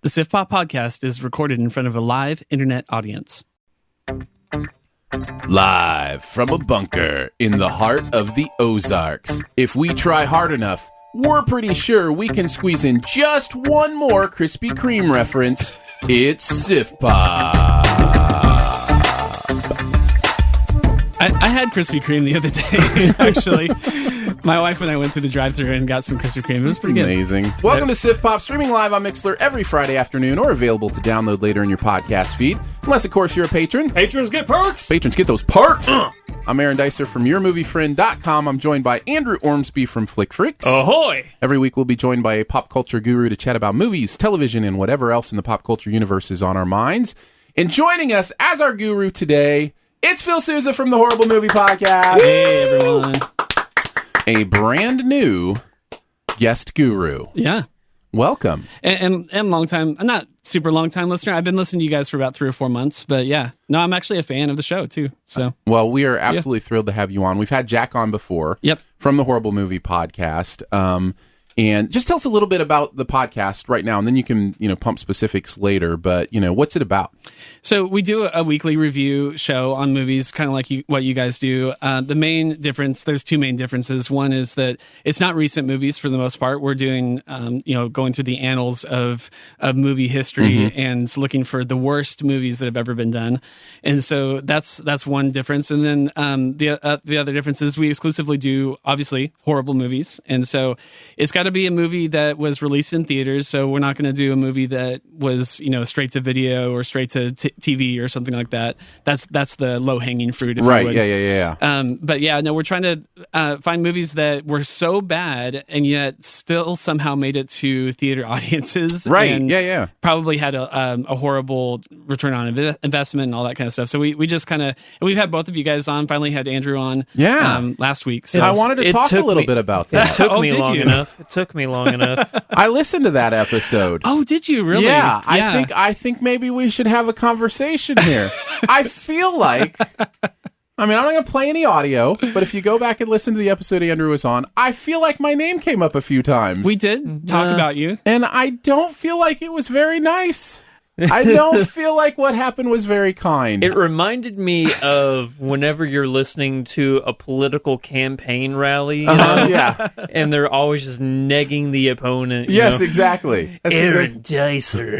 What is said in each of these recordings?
The Siftpop podcast is recorded in front of a live internet audience. Live from a bunker in the heart of the Ozarks. If we try hard enough, we're pretty sure we can squeeze in just one more Krispy Kreme reference. It's Siftpop. I had Krispy Kreme the other day, actually. My wife and I went to the drive-thru and got some Krispy Kreme. It was pretty good. Amazing. Welcome to Siftpop, streaming live on Mixlr every Friday afternoon or available to download later in your podcast feed. Unless, of course, you're a patron. Patrons get perks! Patrons get those perks! I'm Aaron Dicer from YourMovieFriend.com. I'm joined by Andrew Ormsby from Flick Freaks. Ahoy! Every week we'll be joined by a pop culture guru to chat about movies, television, and whatever else in the pop culture universe is on our minds. And joining us as our guru today, it's Phil Sousa from the Horrible Movie Podcast. Hey, everyone. A brand new guest guru. Yeah. Welcome. And long time, not super long time listener. I've been listening to you guys for about 3 or 4 months, but yeah. No, I'm actually a fan of the show too. So, well, we are absolutely thrilled to have you on. We've had Jack on before. Yep. From the Horrible Movie Podcast. And just tell us a little bit about the podcast right now, and then you can, pump specifics later. But, what's it about? So we do a weekly review show on movies, kind of like what you guys do. The main difference, there's 2 main differences. One is that it's not recent movies for the most part. We're doing, going through the annals of movie history and looking for the worst movies that have ever been done. And so that's one difference. And then the other difference is we exclusively do, obviously, horrible movies. And so it's got to be a movie that was released in theaters. So we're not going to do a movie that was, straight to video or straight to TV or something like that. That's the low hanging fruit. If Right. You would. Yeah. But yeah, no, we're trying to find movies that were so bad and yet still somehow made it to theater audiences. Right. And probably had a horrible return on investment and all that kind of stuff. So we just kind of, we've had both of you guys on. Finally had Andrew on. Last week. So I wanted to talk a little bit about that. It took me long enough. It took me long enough. I listened to that episode. Oh, did you really? Yeah. I think maybe we should have a conversation here. I feel like, I'm not going to play any audio, but if you go back and listen to the episode Andrew was on, I feel like my name came up a few times. We did talk about you. And I don't feel like it was very nice. I don't feel like what happened was very kind. It reminded me of whenever you're listening to a political campaign rally, and they're always just negging the opponent. Yes, exactly. Aaron Dicer.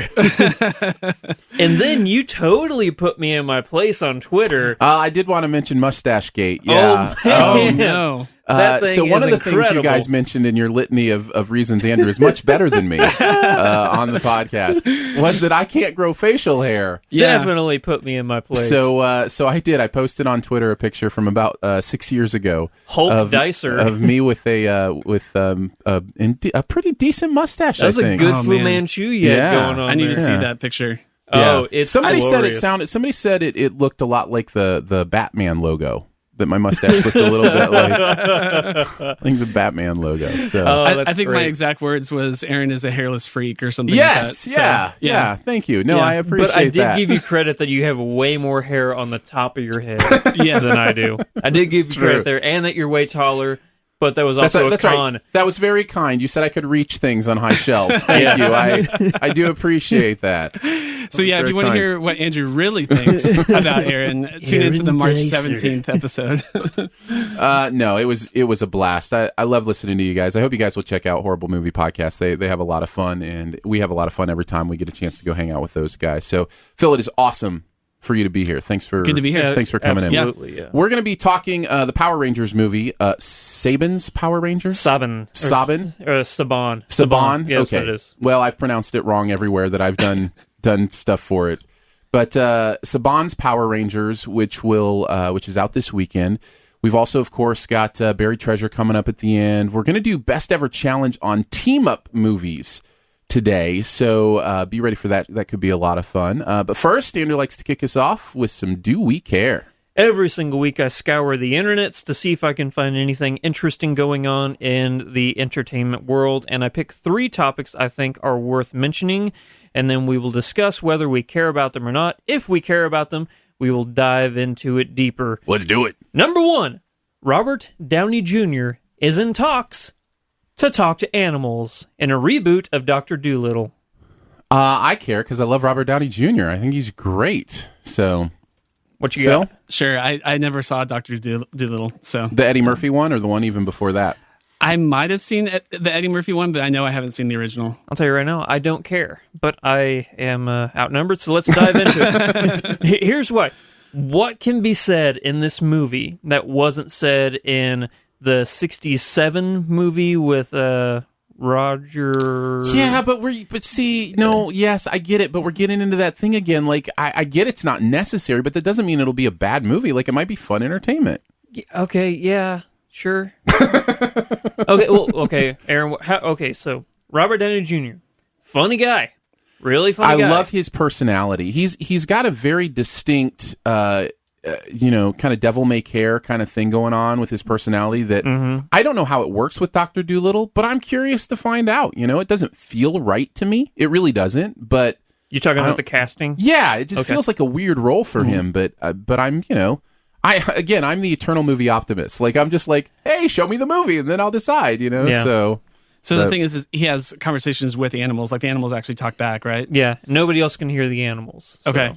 And then you totally put me in my place on Twitter. I did want to mention Mustache Gate. Yeah. Oh, no. So one of the things you guys mentioned in your litany of reasons Andrew is much better than me on the podcast was that I can't grow facial hair. Definitely put me in my place. So I did. I posted on Twitter a picture from about 6 years ago Hulk Dicer of me with a pretty decent mustache. That was I think. A good Fu Manchu you had going on. I need to there. see that picture. Oh, it's somebody glorious. said it looked a lot like the Batman logo. That my mustache looked a little bit like the Batman logo. So I think my exact words was Aaron is a hairless freak or something like that. Yeah. Thank you. No, I appreciate that. But I did give you credit that you have way more hair on the top of your head than I do. I did give you credit there, and that you're way taller. But that was also a con. Right. That was very kind. You said I could reach things on high shelves. Thank you. I do appreciate that. So yeah, if you want to hear what Andrew really thinks about Aaron, tune into the March 17th episode. No, it was a blast. I love listening to you guys. I hope you guys will check out Horrible Movie Podcast. They have a lot of fun, and we have a lot of fun every time we get a chance to go hang out with those guys. So Phil, it is awesome for you to be here. Thanks for good to be here. Thanks for coming in. Yeah. We're going to be talking the Power Rangers movie, Saban's Power Rangers. Saban. Saban. Saban. Yes, okay. It is. Well, I've pronounced it wrong everywhere that I've done stuff for it. But Saban's Power Rangers, which is out this weekend. We've also, of course, got Buried Treasure coming up at the end. We're going to do Best Ever Challenge on team-up movies today, so be ready for that. That could be a lot of fun. But first, Andrew likes to kick us off with some Do We Care? Every single week I scour the internets to see if I can find anything interesting going on in the entertainment world, and I pick 3 topics I think are worth mentioning, and then we will discuss whether we care about them or not. If we care about them, we will dive into it deeper. Let's do it. Number 1, Robert Downey Jr. is in talks to talk to animals in a reboot of Dr. Dolittle. I care because I love Robert Downey Jr. I think he's great. So, What you Phil? got? Sure. I never saw Doctor Dolittle, so The Eddie Murphy one or the one even before that? I might have seen the Eddie Murphy one, but I know I haven't seen the original. I'll tell you right now, I don't care, but I am outnumbered, so let's dive into it. Here's what. What can be said in this movie that wasn't said in the 67 movie with Roger? Yeah, but see, no, yes, I get it, but we're getting into that thing again. Like, I get it's not necessary, but that doesn't mean it'll be a bad movie. Like, it might be fun entertainment. Okay, yeah, sure. Okay, Aaron. Okay, so Robert Downey Jr., funny guy, really funny guy. I love his personality. He's got a very distinct, kind of devil may care kind of thing going on with his personality that I don't know how it works with Dr. Dolittle, but I'm curious to find out. It doesn't feel right to me. It really doesn't, but You talking about the casting? yeah, it just feels like a weird role for him, but I'm, I'm the eternal movie optimist. Like, I'm just like, hey, show me the movie and then I'll decide, Yeah. So The thing is he has conversations with the animals. Like, the animals actually talk back, right? Yeah, nobody else can hear the animals. So. Okay.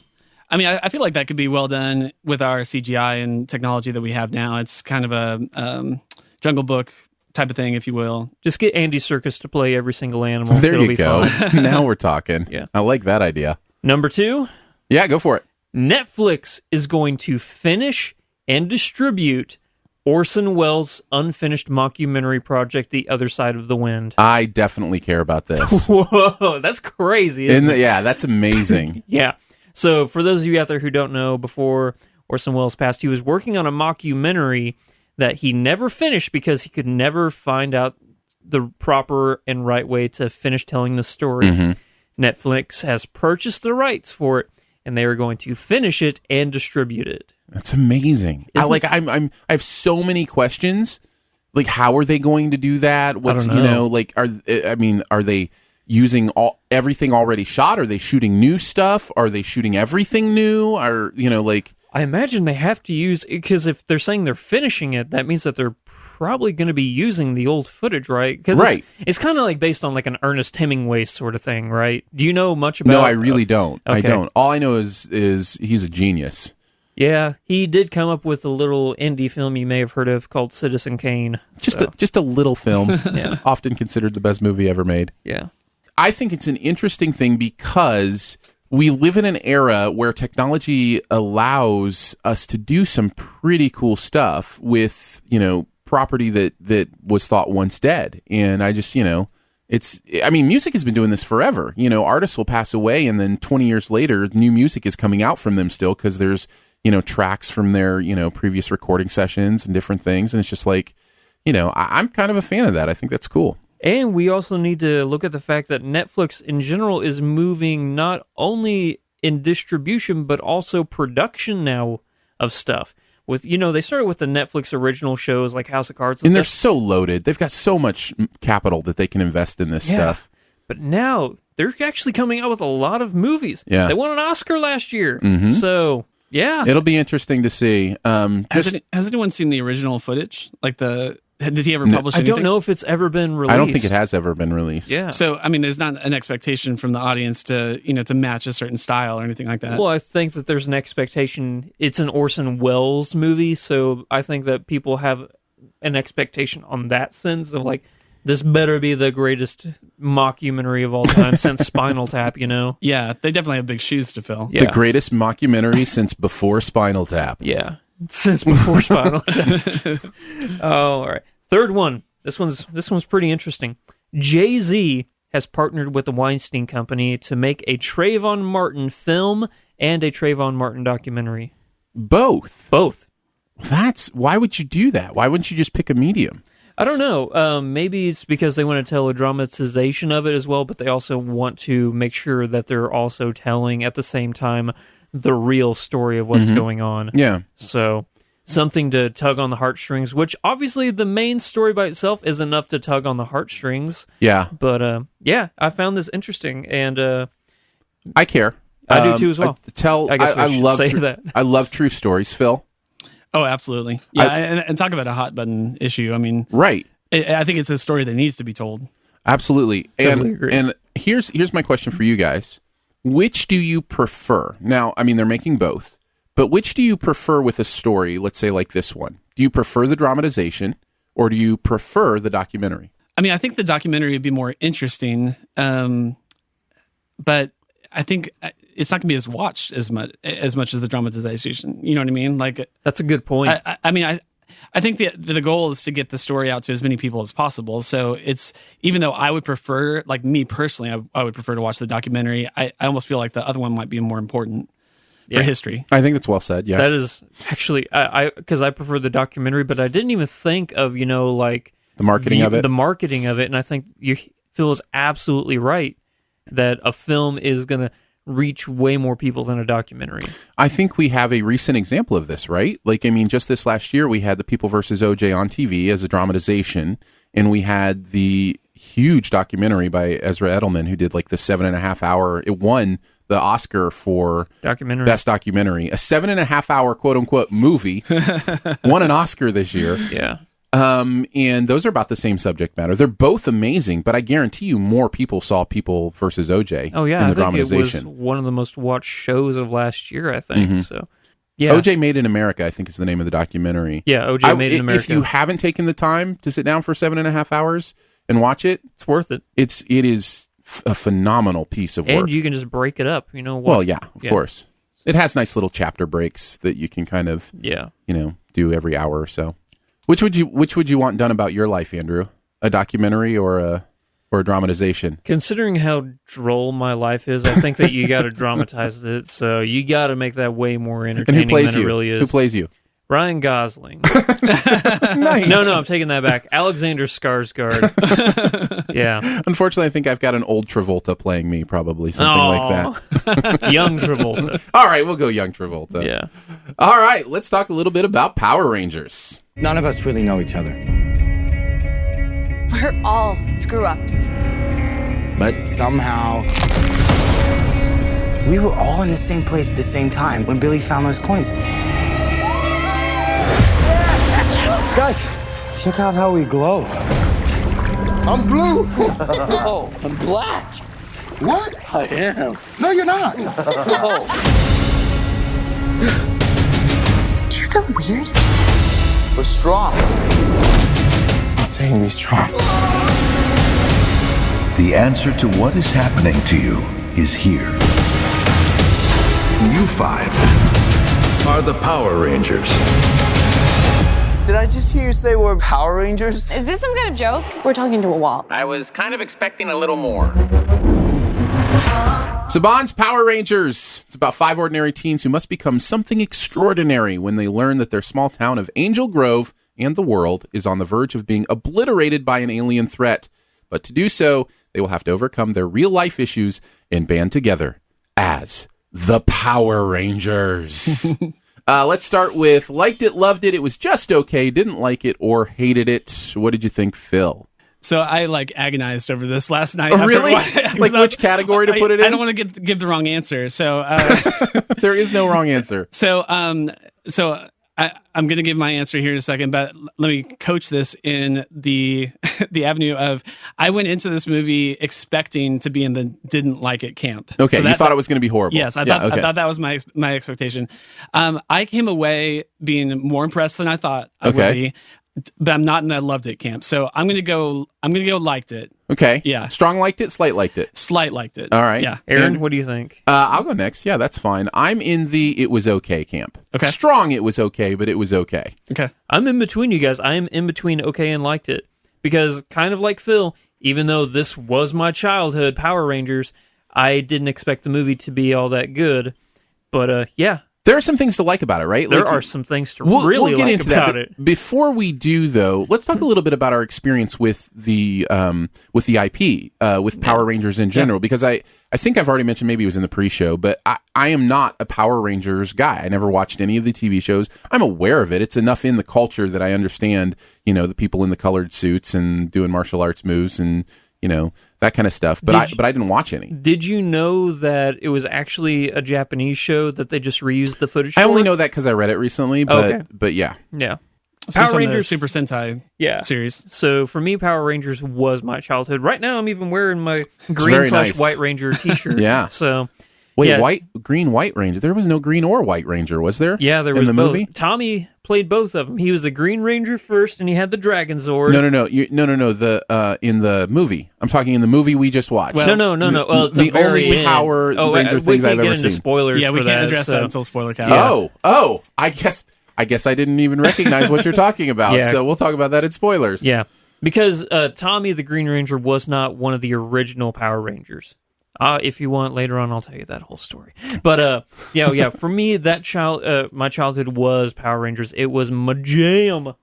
I mean, I feel like that could be well done with our CGI and technology that we have now. It's kind of a Jungle Book type of thing, if you will. Just get Andy Serkis to play every single animal. there It'll you be go. fun. Now we're talking. Yeah. I like that idea. Number 2, Yeah, go for it. Netflix is going to finish and distribute Orson Welles' unfinished mockumentary project, The Other Side of the Wind. I definitely care about this. Whoa, that's crazy. Isn't it? Yeah, that's amazing. Yeah. So for those of you out there who don't know, before Orson Welles passed, he was working on a mockumentary that he never finished because he could never find out the proper and right way to finish telling the story. Netflix has purchased the rights for it, and they are going to finish it and distribute it. That's amazing. I have so many questions. Like, how are they going to do that? What's I don't know. Are they using everything already shot? Are they shooting new stuff? Are they shooting everything new? I imagine they have to use, because if they're saying they're finishing it, that means that they're probably going to be using the old footage, right? 'Cause right. It's kind of like based on like an Ernest Hemingway sort of thing, right? Do you know much about? No, I really don't. Okay. I don't. All I know is he's a genius. Yeah, he did come up with a little indie film you may have heard of called Citizen Kane. Just a little film. Yeah. Often considered the best movie ever made. Yeah. I think it's an interesting thing because we live in an era where technology allows us to do some pretty cool stuff with, property that was thought once dead. And I just, music has been doing this forever. Artists will pass away and then 20 years later, new music is coming out from them still because there's, tracks from their, previous recording sessions and different things. And it's just like, I'm kind of a fan of that. I think that's cool. And we also need to look at the fact that Netflix in general is moving not only in distribution, but also production now of stuff. With they started with the Netflix original shows like House of Cards. And they're so loaded. They've got so much capital that they can invest in this stuff. But now they're actually coming out with a lot of movies. Yeah. They won an Oscar last year. So, yeah. It'll be interesting to see. Has anyone seen the original footage? Like did he ever publish anything? I don't know if it's ever been released. I don't think it has ever been released. Yeah. So, there's not an expectation from the audience to match a certain style or anything like that. Well, I think that there's an expectation. It's an Orson Welles movie, so I think that people have an expectation on that sense of like, this better be the greatest mockumentary of all time since Spinal Tap, Yeah, they definitely have big shoes to fill. Yeah. The greatest mockumentary since before Spinal Tap. Yeah, since before Spinal Tap. Oh, all right. Third one. This one's pretty interesting. Jay-Z has partnered with the Weinstein Company to make a Trayvon Martin film and a Trayvon Martin documentary. Both. Why would you do that? Why wouldn't you just pick a medium? I don't know. Maybe it's because they want to tell a dramatization of it as well, but they also want to make sure that they're also telling at the same time the real story of what's going on. Yeah. So something to tug on the heartstrings, which obviously the main story by itself is enough to tug on the heartstrings. Yeah. But I found this interesting, and I care. I do too as well. I love true stories, Phil. Oh, absolutely. Yeah, and talk about a hot button issue. Right. I think it's a story that needs to be told. Absolutely. Totally agree. And Here's my question for you guys. Which do you prefer? Now, I mean, they're making both, but which do you prefer with a story, let's say like this one? Do you prefer the dramatization or do you prefer the documentary? I mean, I think the documentary would be more interesting, but I think it's not going to be as watched as much as the dramatization. You know what I mean? Like, that's a good point. I think the goal is to get the story out to as many people as possible. So it's, even though I would prefer, like me personally, I would prefer to watch the documentary. I almost feel like the other one might be more important for history. I think that's well said. Yeah, that is actually because I prefer the documentary, but I didn't even think of like the marketing of it. The marketing of it, and I think Phil is absolutely right that a film is going to reach way more people than a documentary. I think we have a recent example of this, right? Like, I mean, just this last year, we had The People versus OJ on TV as a dramatization, and we had the huge documentary by Ezra Edelman, who did like the 7.5 hour. It won the Oscar for documentary, best documentary. A 7.5 hour quote unquote movie won an Oscar this year. Yeah. And those are about the same subject matter. They're both amazing, but I guarantee you more people saw People versus OJ. Oh yeah, in the I think dramatization. it was one of the most watched shows of last year, I think. Mm-hmm. So, yeah, OJ Made in America, I think is the name of the documentary. Yeah, OJ Made in America. If you haven't taken the time to sit down for 7.5 hours and watch it, it's worth it. It is a phenomenal piece of work, and you can just break it up. Well, yeah, of course. It has nice little chapter breaks that you can kind of do every hour or so. Which would you want done about your life, Andrew? A documentary or a dramatization? Considering how droll my life is, I think that you got to dramatize it. So you got to make that way more entertaining than it really is. Who plays you? Ryan Gosling. Nice. No, I'm taking that back. Alexander Skarsgård. Yeah. Unfortunately, I think I've got an old Travolta playing me, probably something like that. Young Travolta. All right, we'll go young Travolta. Yeah. All right, let's talk a little bit about Power Rangers. None of us really know each other. We're all screw-ups. But somehow, we were all in the same place at the same time when Billy found those coins. Guys, check out how we glow. I'm blue. No, I'm black. What? I am. No, you're not. No. Do you feel weird? We're strong. Insanely strong. The answer to what is happening to you is here. You 5 are the Power Rangers. Did I just hear you say we're Power Rangers? Is this some kind of joke? We're talking to a wall. I was kind of expecting a little more. Saban's Power Rangers. It's about 5 ordinary teens who must become something extraordinary when they learn that their small town of Angel Grove and the world is on the verge of being obliterated by an alien threat. But to do so, they will have to overcome their real-life issues and band together as the Power Rangers. Let's start with liked it, loved it, it was just okay, didn't like it, or hated it. What did you think, Phil? So I agonized over this last night. Oh, really? Like which category to put it in? I don't want to give the wrong answer. So there is no wrong answer. So I'm going to give my answer here in a second, but let me coach this in the avenue of I went into this movie expecting to be in the didn't like it camp. Okay, so you thought it was going to be horrible. Yes, I thought that was my expectation. I came away being more impressed than I thought I would be. But I'm not in that loved it camp. So I'm gonna go liked it. Okay. Yeah. Strong liked it, slight liked it. Slight liked it. All right. Yeah. Aaron, what do you think? I'll go next. Yeah, that's fine. I'm in the it was okay camp. Okay. Strong it was okay, but it was okay. Okay. I'm in between you guys. I am in between okay and liked it. Because kind of like Phil, even though this was my childhood, Power Rangers, I didn't expect the movie to be all that good. But yeah. There are some things to like about it, right? There are some things to really get like into about that, it. Before we do, though, let's talk a little bit about our experience with the IP, with Power Rangers in general, because I think I've already mentioned, maybe it was in the pre-show, but I am not a Power Rangers guy. I never watched any of the TV shows. I'm aware of it. It's enough in the culture that I understand, the people in the colored suits and doing martial arts moves and, that kind of stuff. But I didn't watch any. Did you know that it was actually a Japanese show that they just reused the footage I for? only know that because I read it recently, but yeah. Yeah. It's based Power on the Rangers Super Sentai series. So for me, Power Rangers was my childhood. Right now, I'm even wearing my very green / nice. white Ranger T-shirt. Yeah. So Wait, yeah. white Ranger? There was no green or white Ranger, was there? Yeah, there was in the both. movie. Tommy played both of them. He was the Green Ranger first, and he had the Dragon Zord. No. No. The in the movie. I'm talking in the movie we just watched. No. Well, at the only very end. Power Ranger we things can't I've get ever into seen. spoilers. Yeah, we for can't that, address so. that until spoiler cast. Oh, I guess I didn't even recognize what you're talking about. Yeah. So we'll talk about that in spoilers. Yeah, because Tommy the Green Ranger was not one of the original Power Rangers. If you want later on, I'll tell you that whole story. But yeah. For me, that my childhood was Power Rangers. It was my jam.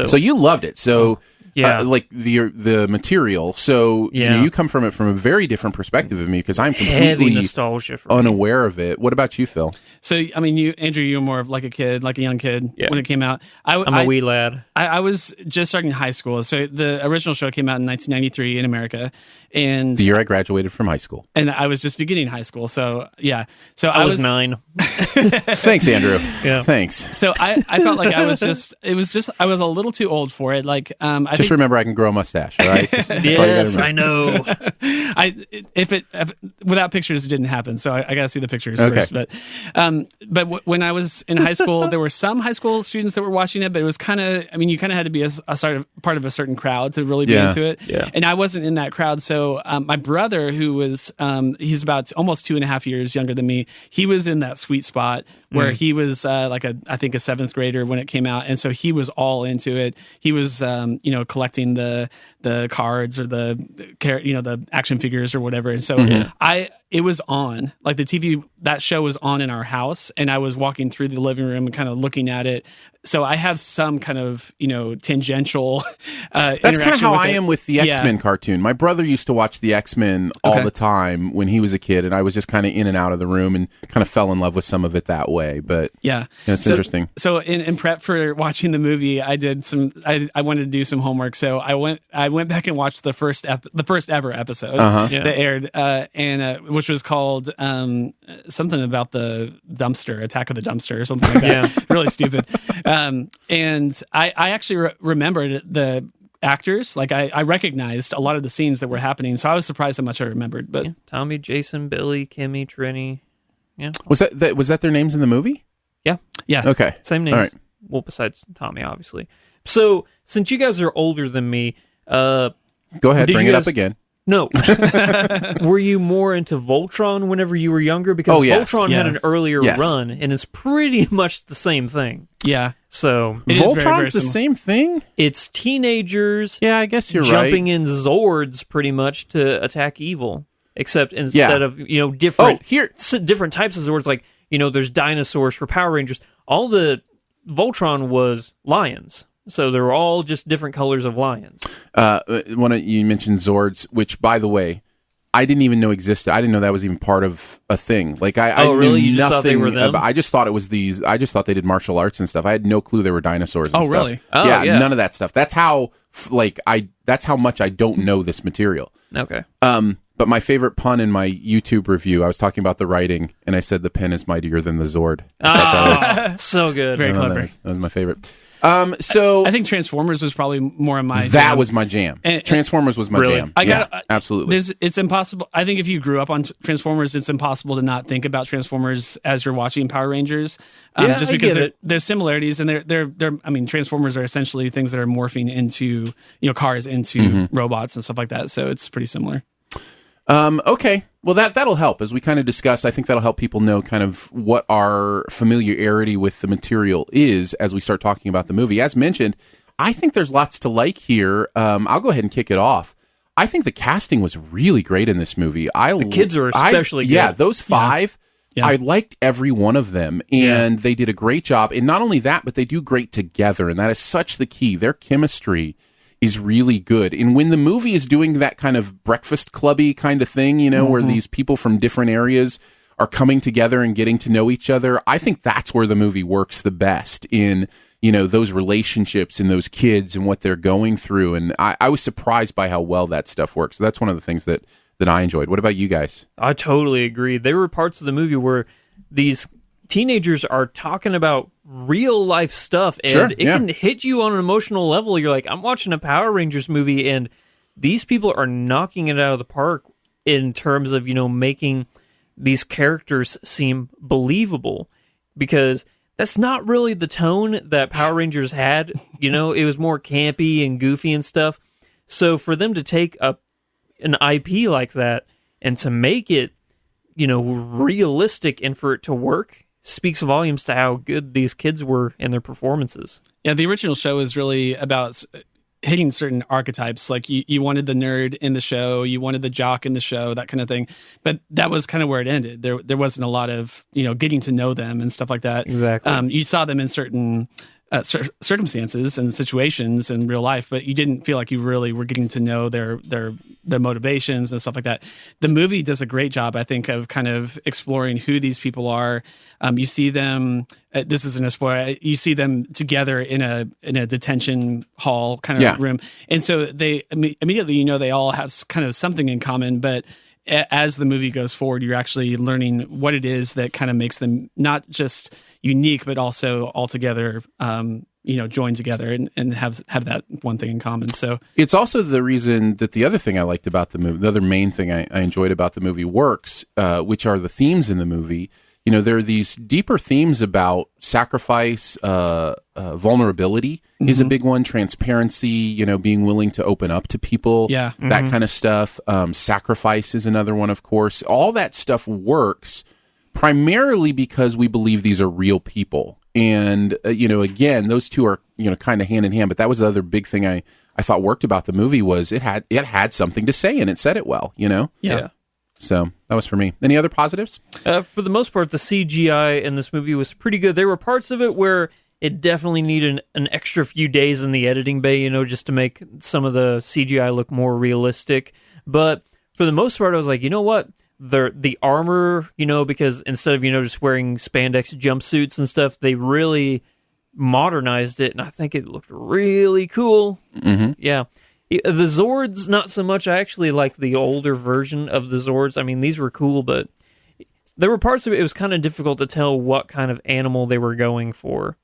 So you loved it. So Yeah. like the material. So Yeah. you come from it from a very different perspective of me because I'm Heavy completely nostalgia for me. unaware of it. What about you, Phil? So, I mean, Andrew, you were more of like a kid, like a young kid when it came out. I'm a wee lad. I was just starting high school. So the original show came out in 1993 in America. And The year I graduated from high school. and I was just beginning high school. So, yeah. So I was 9. Thanks, Andrew. Yeah. Thanks. So I felt like I was I was a little too old for it. Like, I Just think, remember I can grow a mustache, all right? That's all you gotta Yes, remember. I know. if without pictures, it didn't happen. So I got to see the pictures Okay. first. But when I was in high school, there were some high school students that were watching it, but it was kind of, I mean, you kind of had to be a sort of part of a certain crowd to really be Yeah. into it. Yeah. And I wasn't in that crowd. So my brother, who was, he's about almost 2.5 years younger than me, he was in that sweet spot where he was I think a 7th grader when it came out. And so he was all into it. He was, collecting the cards or the action figures or whatever. And so it was on, like the TV, that show was on in our house, and I was walking through the living room and kind of looking at it. So I have some kind of, tangential That's kind of how I am with the Yeah. X-Men cartoon. My brother used to watch the X-Men all Okay. the time when he was a kid, and I was just kind of in and out of the room and kind of fell in love with some of it that way. But Yeah, it's interesting. So in prep for watching the movie, I did I wanted to do some homework. So I went back and watched the first ever episode that aired, which was called something about the dumpster, Attack of the Dumpster, or something like that. Really stupid. And I actually remembered the actors. Like I recognized a lot of the scenes that were happening. So I was surprised how much I remembered. But Tommy, Jason, Billy, Kimmy, Trini. Yeah. Was that their names in the movie? Yeah. yeah, Okay. Same names. All right. Well, besides Tommy, obviously. So, since you guys are older than me, Go ahead, Did bring you it guys- up again. no. Were you more into Voltron whenever you were younger? Because Oh, yes. Voltron had an Yes. earlier Yes. run, and it's pretty much the same thing. yeah. So, It is very, very Voltron's the similar. same thing? it's teenagers Yeah, I guess you're jumping right. in Zords pretty much to attack evil. Except instead of, different different types of Zords, like, there's dinosaurs for Power Rangers. All the Voltron was lions. So they were all just different colors of lions. You mentioned Zords, which, by the way, I didn't even know existed. I didn't know that was even part of a thing. Like I really? knew You just nothing. thought they were them? I just thought it was these. I just thought they did martial arts and stuff. I had no clue they were dinosaurs. And Oh, stuff. really? Oh, yeah, yeah. none of that stuff. That's how That's how much I don't know this material. Okay. But my favorite pun in my YouTube review, I was talking about the writing, and I said the pen is mightier than the Zord. I thought that was- So good. Very I thought clever. that was my favorite. So I think Transformers was probably more of my that jam. was my jam. And- Transformers was my Really? jam. I Yeah, got absolutely. It's impossible. I think if you grew up on Transformers, it's impossible to not think about Transformers as you're watching Power Rangers. Yeah, just I because get it. there's similarities, and they're. I mean, Transformers are essentially things that are morphing into cars into Mm-hmm. robots and stuff like that. So it's pretty similar. Okay. Well, that'll help as we kind of discuss. I think that'll help people know kind of what our familiarity with the material is as we start talking about the movie. As mentioned, I think there's lots to like here. I'll go ahead and kick it off. I think the casting was really great in this movie. The kids are especially Yeah, good. those 5. Yeah. I liked every one of them, and they did a great job. And not only that, but they do great together, and that is such the key. Their chemistry is really good. And when the movie is doing that kind of breakfast clubby kind of thing, where these people from different areas are coming together and getting to know each other, I think that's where the movie works the best in, those relationships and those kids and what they're going through. And I was surprised by how well that stuff works. So that's one of the things that I enjoyed. What about you guys? I totally agree. There were parts of the movie where these teenagers are talking about real life stuff, and Sure, it yeah. can hit you on an emotional level. You're like, I'm watching a Power Rangers movie, and these people are knocking it out of the park in terms of, making these characters seem believable, because that's not really the tone that Power Rangers had. It was more campy and goofy and stuff. So for them to take an IP like that and to make it, realistic and for it to work speaks volumes to how good these kids were in their performances. Yeah, the original show is really about hitting certain archetypes. Like you wanted the nerd in the show, you wanted the jock in the show, that kind of thing. But that was kind of where it ended. There wasn't a lot of, getting to know them and stuff like that. Exactly. You saw them in certain circumstances and situations in real life, but you didn't feel like you really were getting to know their motivations and stuff like that. The movie does a great job, I think, of kind of exploring who these people are. You see them. This isn't a spoiler. You see them together in a detention hall kind of room, and so they immediately they all have kind of something in common, but as the movie goes forward, you're actually learning what it is that kind of makes them not just unique, but also altogether, join together and have that one thing in common. So it's also the reason that the other thing I liked about the movie, the other main thing I enjoyed about the movie works, which are the themes in the movie. There are these deeper themes about sacrifice, vulnerability is a big one. Transparency, being willing to open up to people, that kind of stuff. Sacrifice is another one, of course. All that stuff works primarily because we believe these are real people. And, again, those two are, kind of hand in hand. But that was the other big thing I thought worked about the movie was it had something to say and it said it well, Yeah. So that was for me. Any other positives? For the most part, the CGI in this movie was pretty good. There were parts of it where it definitely needed an extra few days in the editing bay, just to make some of the CGI look more realistic. But for the most part, I was like, you know what? The armor, because instead of, just wearing spandex jumpsuits and stuff, they really modernized it, and I think it looked really cool. Mm-hmm. Yeah. The Zords, not so much. I actually like the older version of the Zords. I mean, these were cool, but there were parts of it was kind of difficult to tell what kind of animal they were going for.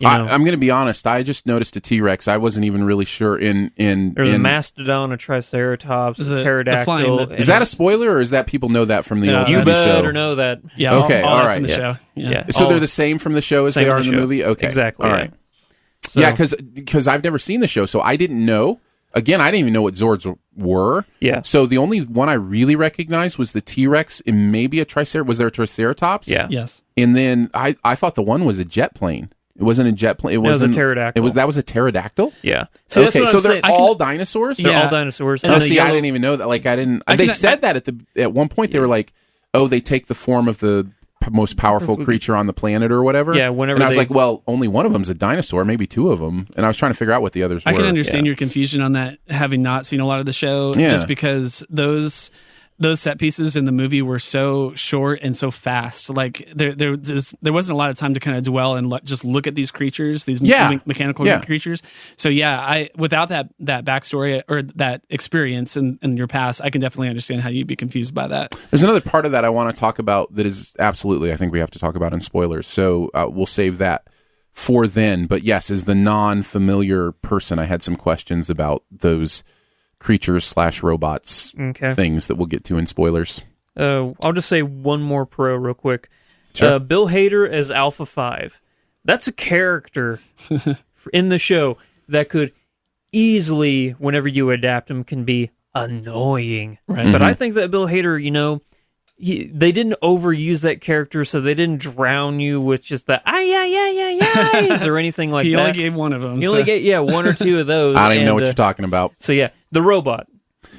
I'm going to be honest. I just noticed a T-Rex. I wasn't even really sure. There's a mastodon, a triceratops, a pterodactyl. Is that a spoiler, or is that people know that from the old you TV show? better know that. Yeah. Okay. All that's right. in the show. Yeah. So they're the same from the show as they are in the movie. Okay. Exactly. All right. Yeah, because I've never seen the show, so I didn't know. Again, I didn't even know what Zords were. Yeah. So the only one I really recognized was the T-Rex and maybe a Triceratops. Was there a Triceratops? Yeah. Yes. And then I thought the one was a jet plane. It wasn't a jet plane. It was a pterodactyl. That was a pterodactyl? Yeah. So they're all dinosaurs? They're all dinosaurs. And see, I didn't even know that. Like, I didn't. They said that at one point. They were like, "Oh, they take the form of the most powerful creature on the planet, or whatever." Yeah. Whenever and I was like, "Well, only one of them's a dinosaur, maybe two of them." And I was trying to figure out what the others were. I can understand your confusion on that, having not seen a lot of the show, just because those set pieces in the movie were so short and so fast. Like there wasn't a lot of time to kind of dwell and just look at these creatures, these mechanical creatures. So without that backstory or that experience in your past, I can definitely understand how you'd be confused by that. There's another part of that I want to talk about that is absolutely, I think we have to talk about in spoilers. So we'll save that for then. But yes, as the non-familiar person, I had some questions about those creatures/robots things that we'll get to in spoilers. I'll just say one more pro real quick. Sure. Bill Hader as Alpha 5. That's a character in the show that could easily, whenever you adapt him, can be annoying. Right. But I think that Bill Hader, they didn't overuse that character, so they didn't drown you with just the or anything like that. He only gave one of them. He only gave one or two of those. I don't even know what you're talking about. So yeah, the robot.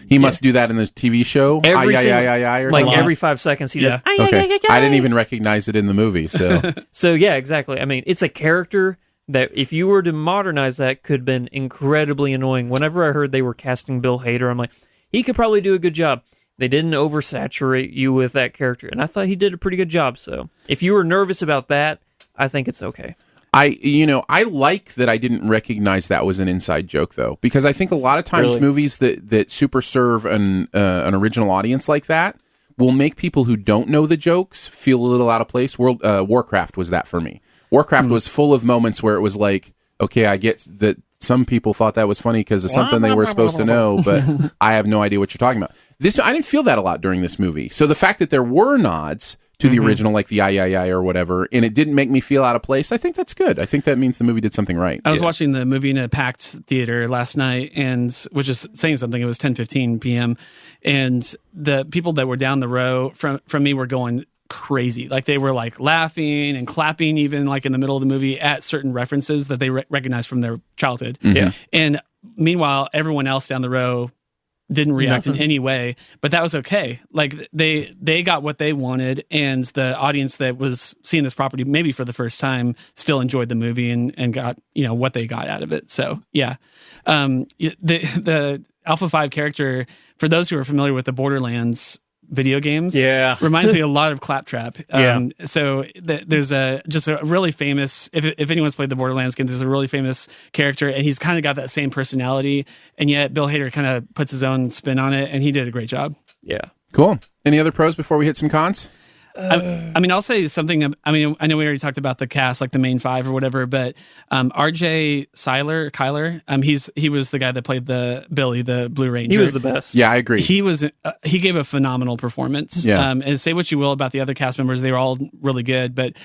He must do that in the TV show. Every 5 seconds he does. Okay, I didn't even recognize it in the movie. So so yeah, exactly. I mean, it's a character that if you were to modernize that, could have been incredibly annoying. Whenever I heard they were casting Bill Hader, I'm like, he could probably do a good job. They didn't oversaturate you with that character, and I thought he did a pretty good job. So if you were nervous about that, I think it's okay. I like that I didn't recognize that was an inside joke, though, because I think a lot of times movies that super serve an original audience like that will make people who don't know the jokes feel a little out of place. Warcraft was that for me. Warcraft was full of moments where it was like, okay, I get that some people thought that was funny because of something they were supposed to know, but I have no idea what you're talking about. I didn't feel that a lot during this movie. So the fact that there were nods to the original, like the I or whatever, and it didn't make me feel out of place, I think that's good. I think that means the movie did something right. I was watching the movie in a packed theater last night, and which is saying something. It was 10:15 p.m. and the people that were down the row from me were going crazy. Like they were like laughing and clapping, even like in the middle of the movie at certain references that they recognized from their childhood. Yeah. And meanwhile, everyone else down the row didn't react in any way, but that was okay. Like they got what they wanted, and the audience that was seeing this property maybe for the first time still enjoyed the movie and got, what they got out of it. So yeah. The Alpha 5 character, for those who are familiar with the Borderlands video games, reminds me a lot of Claptrap. So there's just a really famous, if anyone's played the Borderlands game, there's a really famous character, and he's kind of got that same personality, and yet Bill Hader kind of puts his own spin on it, and he did a great job. Yeah. Cool. Any other pros before we hit some cons? I mean, I'll say something. I mean, I know we already talked about the cast, like the main five or whatever, but RJ Kyler, he was the guy that played the Billy, the Blue Ranger. He was the best. Yeah, I agree. He gave a phenomenal performance. Yeah. And say what you will about the other cast members, they were all really good, but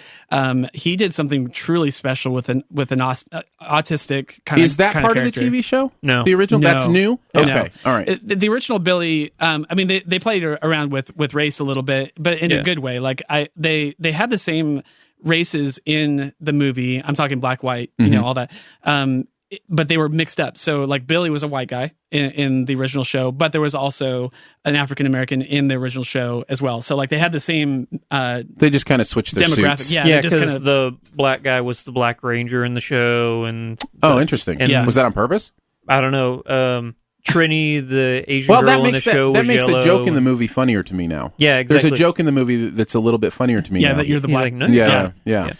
he did something truly special with an autistic kind of. Is that part of the TV show? No, the original. No. That's new. Okay, No. all right. The original Billy. I mean, they played around with race a little bit, but in a good way. Like they had the same races in the movie. I'm talking black, white, all that. But they were mixed up. So like Billy was a white guy in the original show, but there was also an African American in the original show as well. So like they had the same. They just kind of switched their demographic. suits. Yeah, because the black guy was the Black Ranger in the show, and Interesting. and- Was that on purpose? I don't know. Trini, the Asian girl that in makes the show, that was makes yellow. a joke in the movie funnier to me now. Yeah, exactly. There's a joke in the movie that's a little bit funnier to me. Yeah, now. that you're the He's black. like, no, Yeah.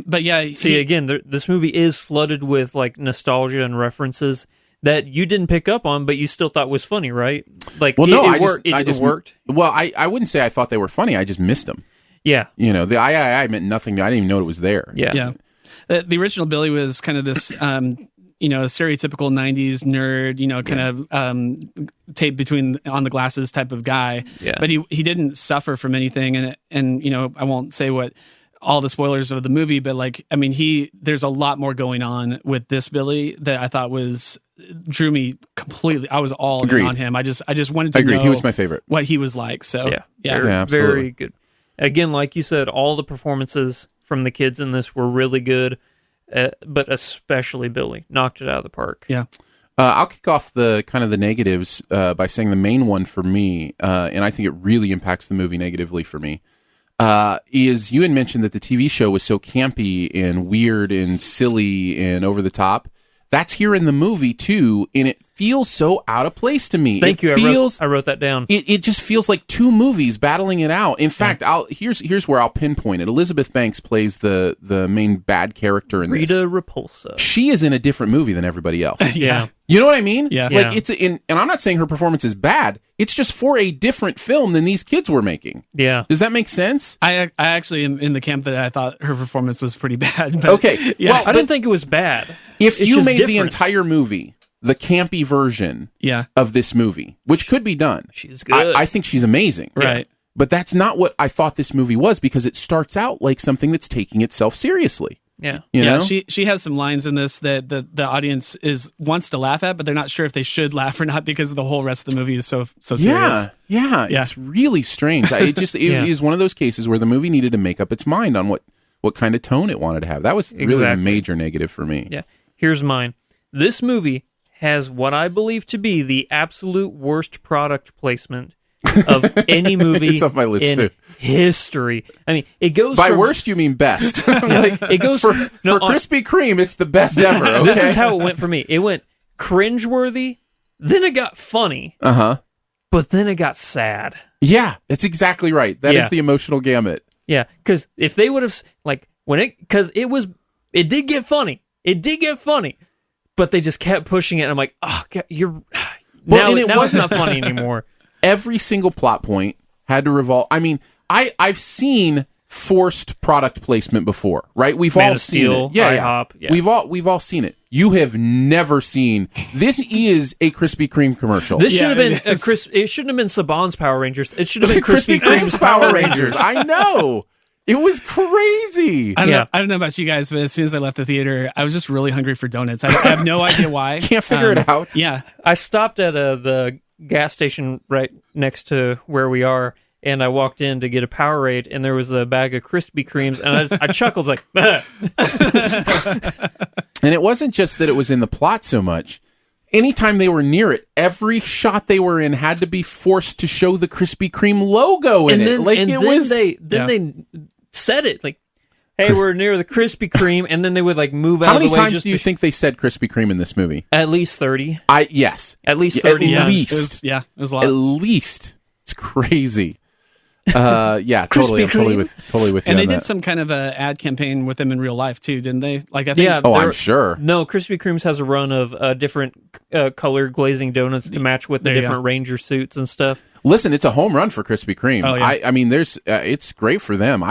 But yeah, See, again, this movie is flooded with like nostalgia and references that you didn't pick up on, but you still thought was funny, right? Like, Well, no, it worked. It worked. Well, I wouldn't say I thought they were funny. I just missed them. Yeah, The I meant nothing. I didn't even know it was there. yeah. The original Billy was kind of this. Stereotypical 90s nerd, kind of tape between on the glasses type of guy. Yeah. But he didn't suffer from anything. And I won't say what all the spoilers of the movie, but there's a lot more going on with this Billy that I thought drew me completely. I was all in on him. I just wanted to know he was my favorite. What he was like. So Very good. Again, like you said, all the performances from the kids in this were really good. But especially Billy knocked it out of the park. Yeah. I'll kick off the kind of the negatives by saying the main one for me, and I think it really impacts the movie negatively for me, is you had mentioned that the TV show was so campy and weird and silly and over the top. That's here in the movie too, and it feels so out of place to me. Thank you. I wrote that down. It just feels like two movies battling it out. In fact, here's where I'll pinpoint it. Elizabeth Banks plays the main bad character in this. Rita Repulsa. She is in a different movie than everybody else. Yeah. You know what I mean? Yeah. Like and I'm not saying her performance is bad. It's just for a different film than these kids were making. Yeah. Does that make sense? I actually am in the camp that I thought her performance was pretty bad. But, Okay. Yeah. Well, I didn't think it was bad. If It's you just made the different. entire movie the campy version of this movie, which could be done. She's good. I think she's amazing. Right. But that's not what I thought this movie was, because it starts out like something that's taking itself seriously. Yeah. You know? She has some lines in this that the audience wants to laugh at, but they're not sure if they should laugh or not because the whole rest of the movie is so serious. Yeah. It's really strange. It is one of those cases where the movie needed to make up its mind on what kind of tone it wanted to have. That was really a major negative for me. Yeah. Here's mine. This movie has what I believe to be the absolute worst product placement of any movie It's on my list in too. history. I mean, it goes By from, worst, you mean best. Like, it goes for no, Krispy Kreme, it's the best ever. Okay? This is how it went for me. It went cringeworthy, then it got funny, but then it got sad. Yeah, that's exactly right. That is the emotional gamut. Yeah, because if they would have it did get funny. It did get funny, but they just kept pushing it. And I'm like, oh, God, now it's not funny anymore. Every single plot point had to revolve. I mean, I've seen forced product placement before, right? We've Man all of seen Steel, it. Yeah, IHOP, yeah. We've all seen it. You have never seen. This is a Krispy Kreme commercial. This should have been it it shouldn't have been Saban's Power Rangers. It should have been Krispy Krispy Kreme's Power Rangers. I know. It was crazy. I don't know about you guys, but as soon as I left the theater, I was just really hungry for donuts. I have no idea why. Can't figure it out. Yeah. I stopped at the gas station right next to where we are, and I walked in to get a Powerade, and there was a bag of Krispy Kremes, and I chuckled like, And it wasn't just that it was in the plot so much. Anytime they were near it, every shot they were in had to be forced to show the Krispy Kreme logo in it. Like they said it like, "Hey, we're near the Krispy Kreme," and then they would like move out How of many the way. times do you think they said Krispy Kreme in this movie? At least 30. Yes. At least 30. At times. least. It was a lot. At least. It's crazy. Yeah, totally. I'm totally with you. And they on did that. some kind of a ad campaign with them in real life too, didn't they? Like I think. Yeah. Oh, I'm sure. No, Krispy Kreme's has a run of different color glazing donuts to match with the There you different go. Ranger suits and stuff. Listen, it's a home run for Krispy Kreme. Oh, yeah. I mean, there's it's great for them.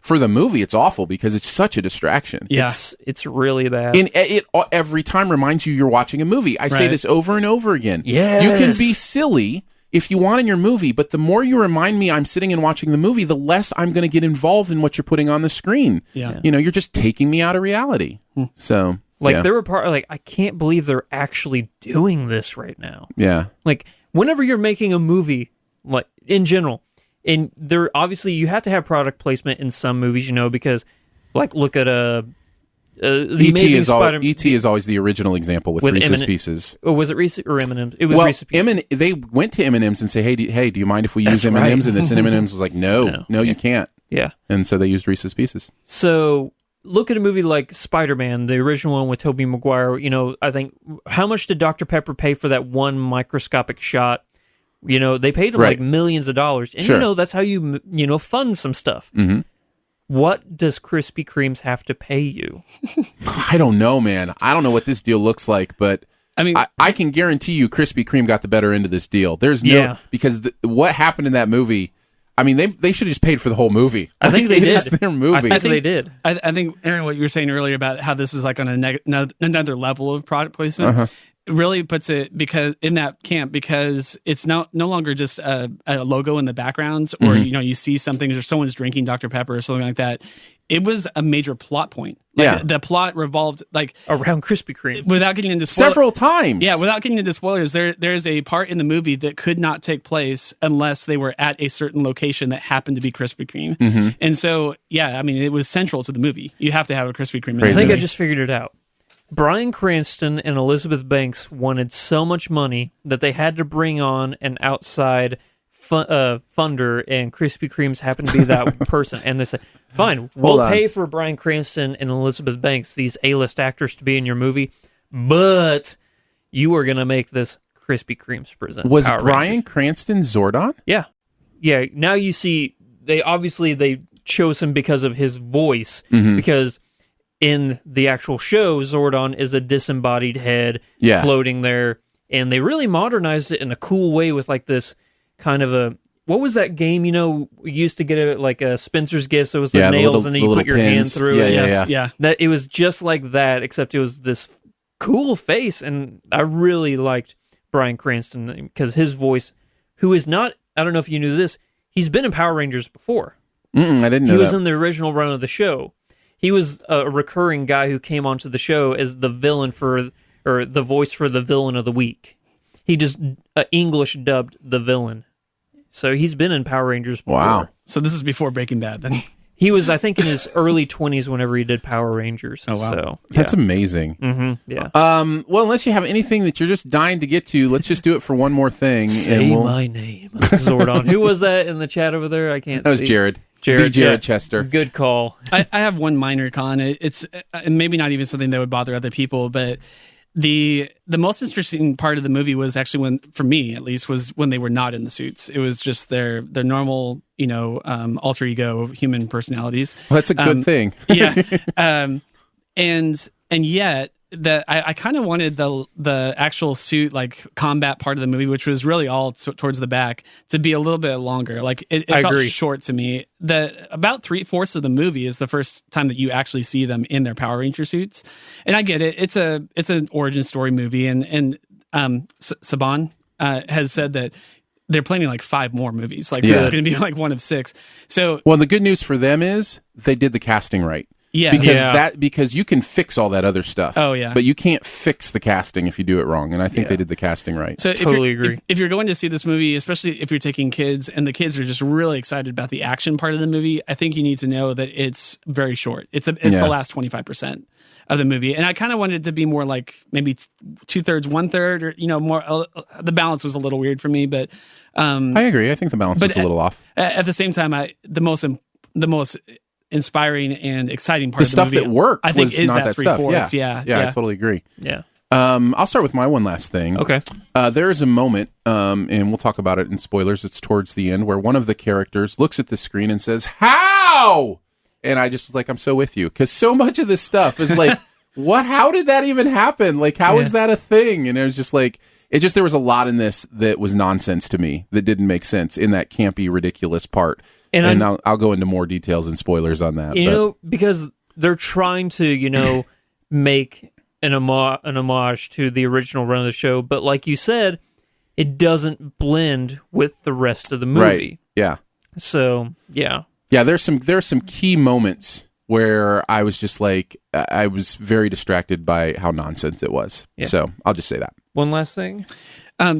For the movie, it's awful because it's such a distraction. Yeah. It's really bad. And it every time reminds you you're watching a movie. I say Right. this over and over again. Yes. You can be silly if you want in your movie, but the more you remind me I'm sitting and watching the movie, the less I'm going to get involved in what you're putting on the screen. Yeah. You know, you're just taking me out of reality. So, Like yeah. there were like I can't believe they're actually doing this right now. Yeah. Like whenever you're making a movie, like in general, and there obviously you have to have product placement in some movies, you know, because like look at the Amazing Spider-Man. E.T. is always the original example with Reese's Pieces. Or was it Reese's or M&M's? It was Reese's Pieces. They went to M&M's and say, hey, do you mind if we use That's M&M's? right. And this and M&M's was like, no, you can't. Yeah. And so they used Reese's Pieces. So look at a movie like Spider-Man, the original one with Tobey Maguire. You know, I think how much did Dr. Pepper pay for that one microscopic shot? You know, they paid him Right. like millions of dollars, and Sure. you know that's how you fund some stuff. Mm-hmm. What does Krispy Kreme's have to pay you? I don't know, man. I don't know what this deal looks like, but I mean, I can guarantee you Krispy Kreme got the better end of this deal. There's Yeah. because what happened in that movie, I mean, they should have just paid for the whole movie. I think they It did. is their movie. I think they did. I think Aaron, what you were saying earlier about how this is like on another level of product placement. Really puts it because in that camp because it's no longer just a logo in the background or Mm-hmm. you know you see something or someone's drinking Dr. Pepper or something like that. It was a major plot point. Like, Yeah. the plot revolved like Around Krispy Kreme. without getting into Several times. Yeah, without getting into spoilers, there's a part in the movie that could not take place unless they were at a certain location that happened to be Krispy Kreme. Mm-hmm. And so, yeah, I mean, it was central to the movie. You have to have a Krispy Kreme. Crazy. I think I Nice. just figured it out. Brian Cranston and Elizabeth Banks wanted so much money that they had to bring on an outside funder, and Krispy Kreme's happened to be that person. And they said, fine, we'll Hold on. pay for Brian Cranston and Elizabeth Banks, these A-list actors, to be in your movie, but you are going to make this Krispy Kreme's present. Was Power Bryan Rangers. Cranston Zordon? Yeah. Yeah, now you see, they chose him because of his voice, Mm-hmm. because in the actual show, Zordon is a disembodied head Yeah. floating there, and they really modernized it in a cool way with like this kind of a, what was that game, you know, we used to get it like a Spencer's Gifts, so it was the Yeah, the nails little- and then the you put little your hand pins. through Yeah, it. yeah, Yes, yeah. That it was just like that, except it was this cool face, and I really liked Bryan Cranston because his voice, who is not, I don't know if you knew this, he's been in Power Rangers before. I didn't know He was that. in the original run of the show. He was a recurring guy who came onto the show as the villain or the voice for the villain of the week. He just English dubbed the villain. So he's been in Power Rangers before. Wow. So this is before Breaking Bad then. He was, I think, in his early 20s whenever he did Power Rangers. Oh, wow. So, That's amazing. yeah. Well, unless you have anything that you're just dying to get to, let's just do it for one more thing. Say we'll- my name, Zordon. Who was that in the chat over there? I can't That was see. Jared. Jared, The Jared yeah. Chester. Good call. I have one minor con. It's maybe not even something that would bother other people, but the most interesting part of the movie was actually when, for me at least, was when they were not in the suits. It was just their normal, alter ego human personalities. Well, that's a good thing. Yeah, and yet that I kind of wanted the actual suit, like combat part of the movie, which was really all towards the back, to be a little bit longer. Like it I felt agree. short to me. About 3/4 of the movie is the first time that you actually see them in their Power Ranger suits, and I get it. It's an origin story movie, and Saban has said that they're planning like 5 more movies. Like this is going to be like one of 6. So, well, the good news for them is they did the casting right. Yeah, because you can fix all that other stuff. Oh, yeah. But you can't fix the casting if you do it wrong, and I think they did the casting right. So Totally agree. If you're going to see this movie, especially if you're taking kids and the kids are just really excited about the action part of the movie, I think you need to know that it's very short. It's the last 25% of the movie, and I kind of wanted it to be more like maybe 2/3, 1/3, or more. The balance was a little weird for me, but I agree. I think the balance was a little off. At the same time, the most inspiring and exciting part The of the stuff movie, that worked I think, was is not that that stuff. 3/4. Yeah, I totally agree. Yeah. I'll start with my one last thing. Okay. There is a moment, and we'll talk about it in spoilers. It's towards the end where one of the characters looks at the screen and says, "How?" And I just was like, I'm so with you, because so much of this stuff is like, what? How did that even happen? Like, how is that a thing? And it was just like, there was a lot in this that was nonsense to me, that didn't make sense in that campy, ridiculous part. And I'll go into more details and spoilers on that. Because they're trying to, make an homage to the original run of the show, but like you said, it doesn't blend with the rest of the movie. Right. Yeah. So, yeah. Yeah, there's some key moments where I was just like, I was very distracted by how nonsense it was. Yeah. So I'll just say that. One last thing.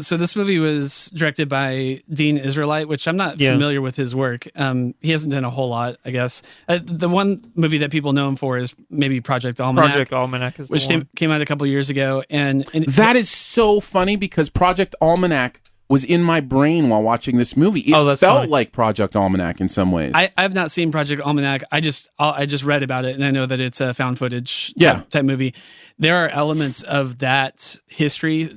So this movie was directed by Dean Israelite, which I'm not familiar with his work. He hasn't done a whole lot, I guess. The one movie that people know him for is maybe Project Almanac. Project Almanac is which came out a couple years ago, and that is so funny because Project Almanac was in my brain while watching this movie. It felt like Project Almanac in some ways. I've not seen Project Almanac. I just read about it, and I know that it's a found footage type movie. There are elements of that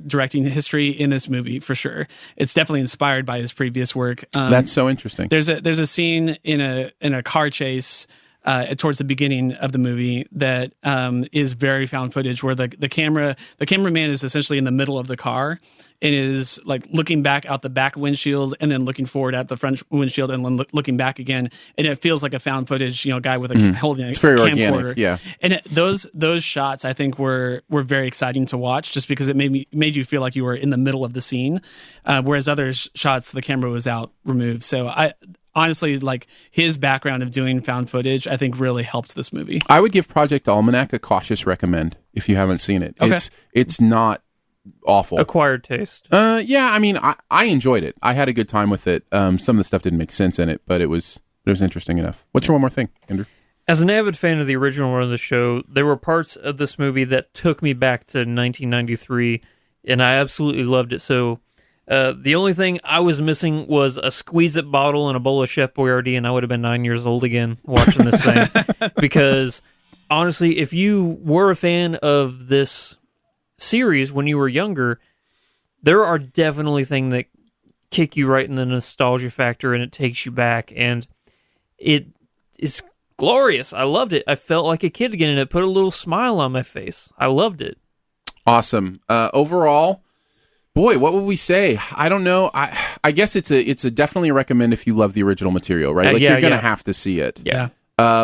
directing history in this movie for sure. It's definitely inspired by his previous work. That's so interesting. There's a scene in a car chase towards the beginning of the movie that is very found footage, where the cameraman is essentially in the middle of the car and is like looking back out the back windshield and then looking forward at the front windshield and then looking back again, and it feels like a found footage guy with a holding a camcorder. Organic, yeah. And those shots I think were very exciting to watch, just because it made you feel like you were in the middle of the scene, whereas other shots the camera was out removed. So I honestly, like, his background of doing found footage, I think really helps this movie. I would give Project Almanac a cautious recommend if you haven't seen it. Okay. It's not awful. Acquired taste. Yeah, I mean, I enjoyed it. I had a good time with it. Some of the stuff didn't make sense in it, but it was interesting enough. What's your one more thing, Andrew? As an avid fan of the original run of the show, there were parts of this movie that took me back to 1993, and I absolutely loved it. So the only thing I was missing was a Squeeze-It bottle and a bowl of Chef Boyardee, and I would have been 9 years old again watching this thing. Because, honestly, if you were a fan of this series when you were younger, there are definitely things that kick you right in the nostalgia factor, and it takes you back, and it is glorious. I loved it. I felt like a kid again, and it put a little smile on my face. I loved it. Awesome. Overall, boy, what would we say? I don't know. I guess it's a definitely a recommend if you love the original material, right? Like, you're gonna have to see it. Yeah.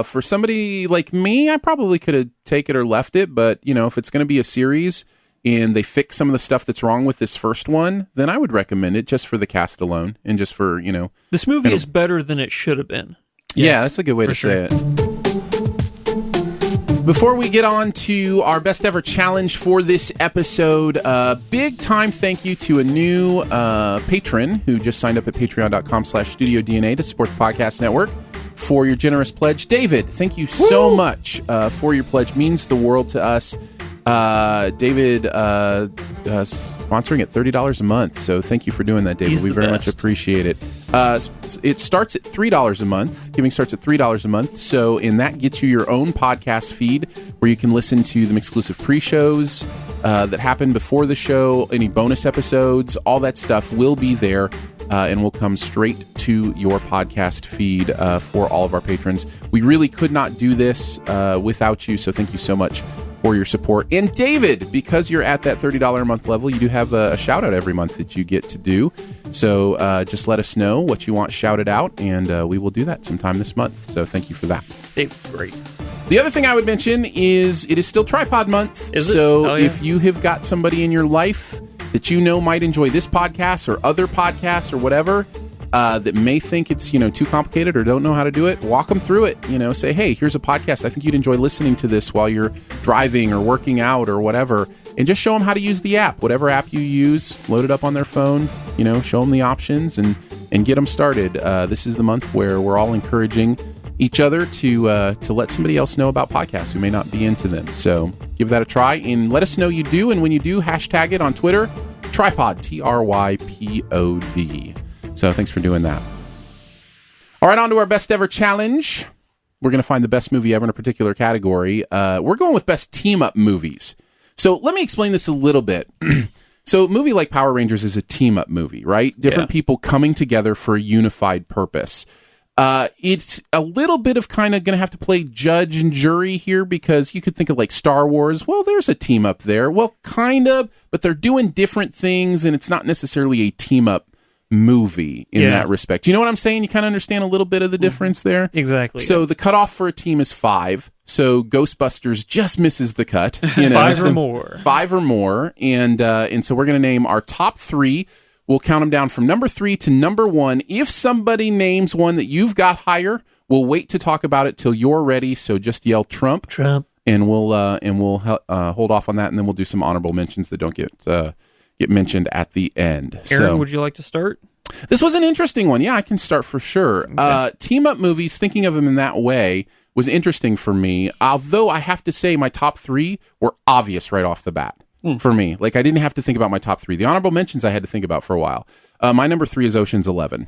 For somebody like me, I probably could have taken it or left it, but if it's gonna be a series and they fix some of the stuff that's wrong with this first one, then I would recommend it just for the cast alone and just for This movie is better than it should have been. Yeah, that's a good way to say it. Before we get on to our best ever challenge for this episode, big time thank you to a new patron who just signed up at patreon.com/StudioDNA to support the podcast network for your generous pledge. David, thank you so much for your pledge. Means the world to us. David sponsoring at $30 a month, so thank you for doing that, David. We very much appreciate it. It starts at $3 a month. Giving starts at $3 a month, so that gets you your own podcast feed where you can listen to the exclusive pre-shows that happen before the show, any bonus episodes, all that stuff will be there. And will come straight to your podcast feed for all of our patrons. We really could not do this without you, so thank you so much for your support. And David, because you're at that $30 a month level, you do have a shout out every month that you get to do. So just let us know what you want shouted out, and we will do that sometime this month. So thank you for that. David's great. The other thing I would mention is it is still Tripod Month. Is it? So Oh, yeah. if you have got somebody in your life that you know might enjoy this podcast or other podcasts or whatever, that may think it's too complicated or don't know how to do it, walk them through it. Say, hey, here's a podcast. I think you'd enjoy listening to this while you're driving or working out or whatever, and just show them how to use the app. Whatever app you use, load it up on their phone. Show them the options and get them started. This is the month where we're all encouraging each other to let somebody else know about podcasts who may not be into them. So give that a try and let us know you do. And when you do, hashtag it on Twitter, Tripod, TRYPOD. So thanks for doing that. All right, on to our best ever challenge. We're going to find the best movie ever in a particular category. We're going with best team up movies. So let me explain this a little bit. So a movie like Power Rangers is a team up movie, right? Different people coming together for a unified purpose. It's a little bit of kind of going to have to play judge and jury here, because you could think of like Star Wars. Well, there's a team up there. Well, kind of, but they're doing different things, and it's not necessarily a team up movie in that respect. You know what I'm saying? You kind of understand a little bit of the difference there? Exactly. So the cutoff for a team is 5. So Ghostbusters just misses the cut. 5 or more. 5 or more. And so we're going to name our top 3. We'll count them down from number 3 to number 1. If somebody names one that you've got higher, we'll wait to talk about it till you're ready. So just yell Trump. Trump. And we'll hold off on that, and then we'll do some honorable mentions that don't get mentioned at the end. Aaron, would you like to start? This was an interesting one. Yeah, I can start for sure. Okay. Team up movies, thinking of them in that way, was interesting for me. Although I have to say my top 3 were obvious right off the bat for me. Like, I didn't have to think about my top 3. The honorable mentions I had to think about for a while. My number 3 is Ocean's 11.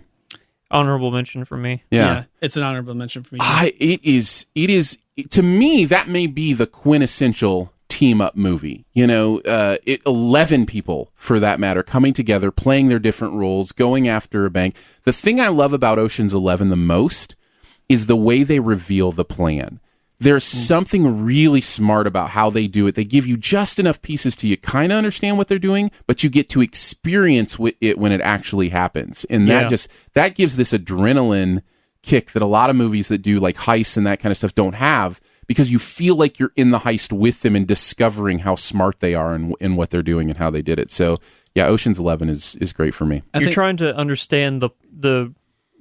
Honorable mention for me. Yeah, it's an honorable mention for me. It is. To me, that may be the quintessential team up movie. 11 people, for that matter, coming together, playing their different roles, going after a bank. The thing I love about Ocean's 11 the most is the way they reveal the plan. There's something really smart about how they do it. They give you just enough pieces to you kind of understand what they're doing, but you get to experience it when it actually happens. And that gives this adrenaline kick that a lot of movies that do like heists and that kind of stuff don't have, because you feel like you're in the heist with them and discovering how smart they are in what they're doing and how they did it. So yeah, Ocean's 11 is great for me. You're trying to understand the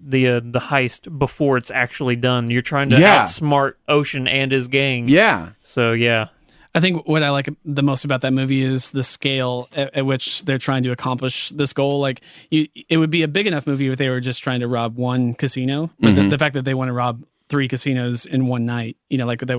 heist before it's actually done. You're trying to outsmart Ocean and his gang. Yeah. So yeah. I think what I like the most about that movie is the scale at which they're trying to accomplish this goal. Like, it would be a big enough movie if they were just trying to rob one casino, but the fact that they want to rob 3 casinos in one night, like they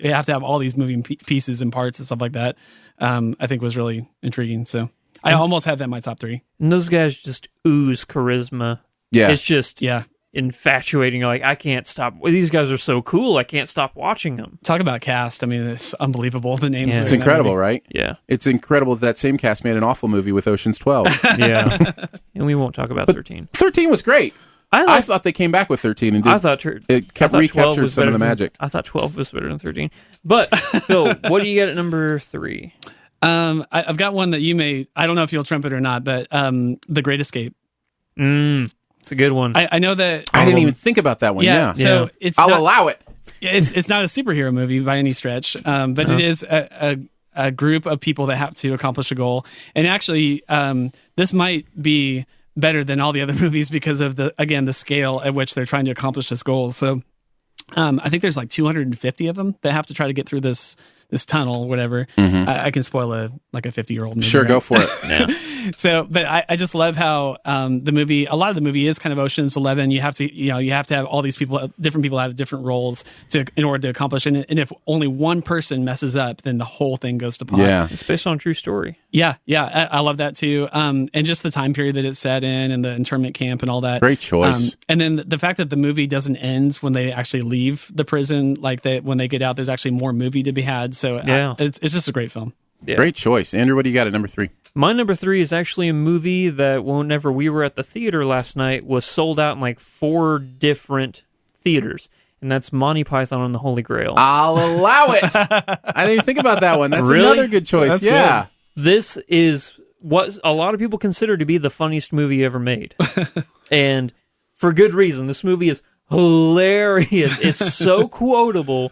have to have all these moving pieces and parts and stuff like that. I think was really intriguing. So I almost had that in my top 3. And those guys just ooze charisma. Yeah, it's just infatuating. Like, I can't stop. These guys are so cool. I can't stop watching them. Talk about cast. I mean, it's unbelievable. The names. It's incredible, right? Yeah, it's incredible that same cast made an awful movie with Ocean's 12. Yeah, and we won't talk about 13. 13 was great. I thought they came back with 13 and recaptured some of the magic. I thought 12 was better than 13. But Phil, what do you get at number 3? I've got one that you may. I don't know if you'll trump it or not, but The Great Escape. It's a good one. I know that. I didn't even think about that one. Yeah. So I'll allow it. It's not a superhero movie by any stretch, but it is a group of people that have to accomplish a goal. And actually, this might be better than all the other movies because of the scale at which they're trying to accomplish this goal. So I think there's like 250 of them that have to try to get through this tunnel, whatever. I can spoil a 50-year-old movie. Sure, right? go for it. Yeah. So, but I just love how a lot of the movie is kind of Ocean's 11. You have to have all these people, different people have different roles in order to accomplish it. And if only one person messes up, then the whole thing goes to pot. Yeah. It's based on a true story. Yeah. I love that too. And just the time period that it's set in and the internment camp and all that. Great choice. And then the fact that the movie doesn't end when they actually leave the prison, like when they get out, there's actually more movie to be had. So it's just a great film. Yeah. Great choice. Andrew, what do you got at number 3? My number 3 is actually a movie that whenever we were at the theater last night was sold out in like 4 different theaters. and that's Monty Python and the Holy Grail. I'll allow it. I didn't even think about that one. That's Really? another good choice. That's yeah. This is what a lot of people consider to be the funniest movie ever made. And for good reason. This movie is hilarious. It's so quotable,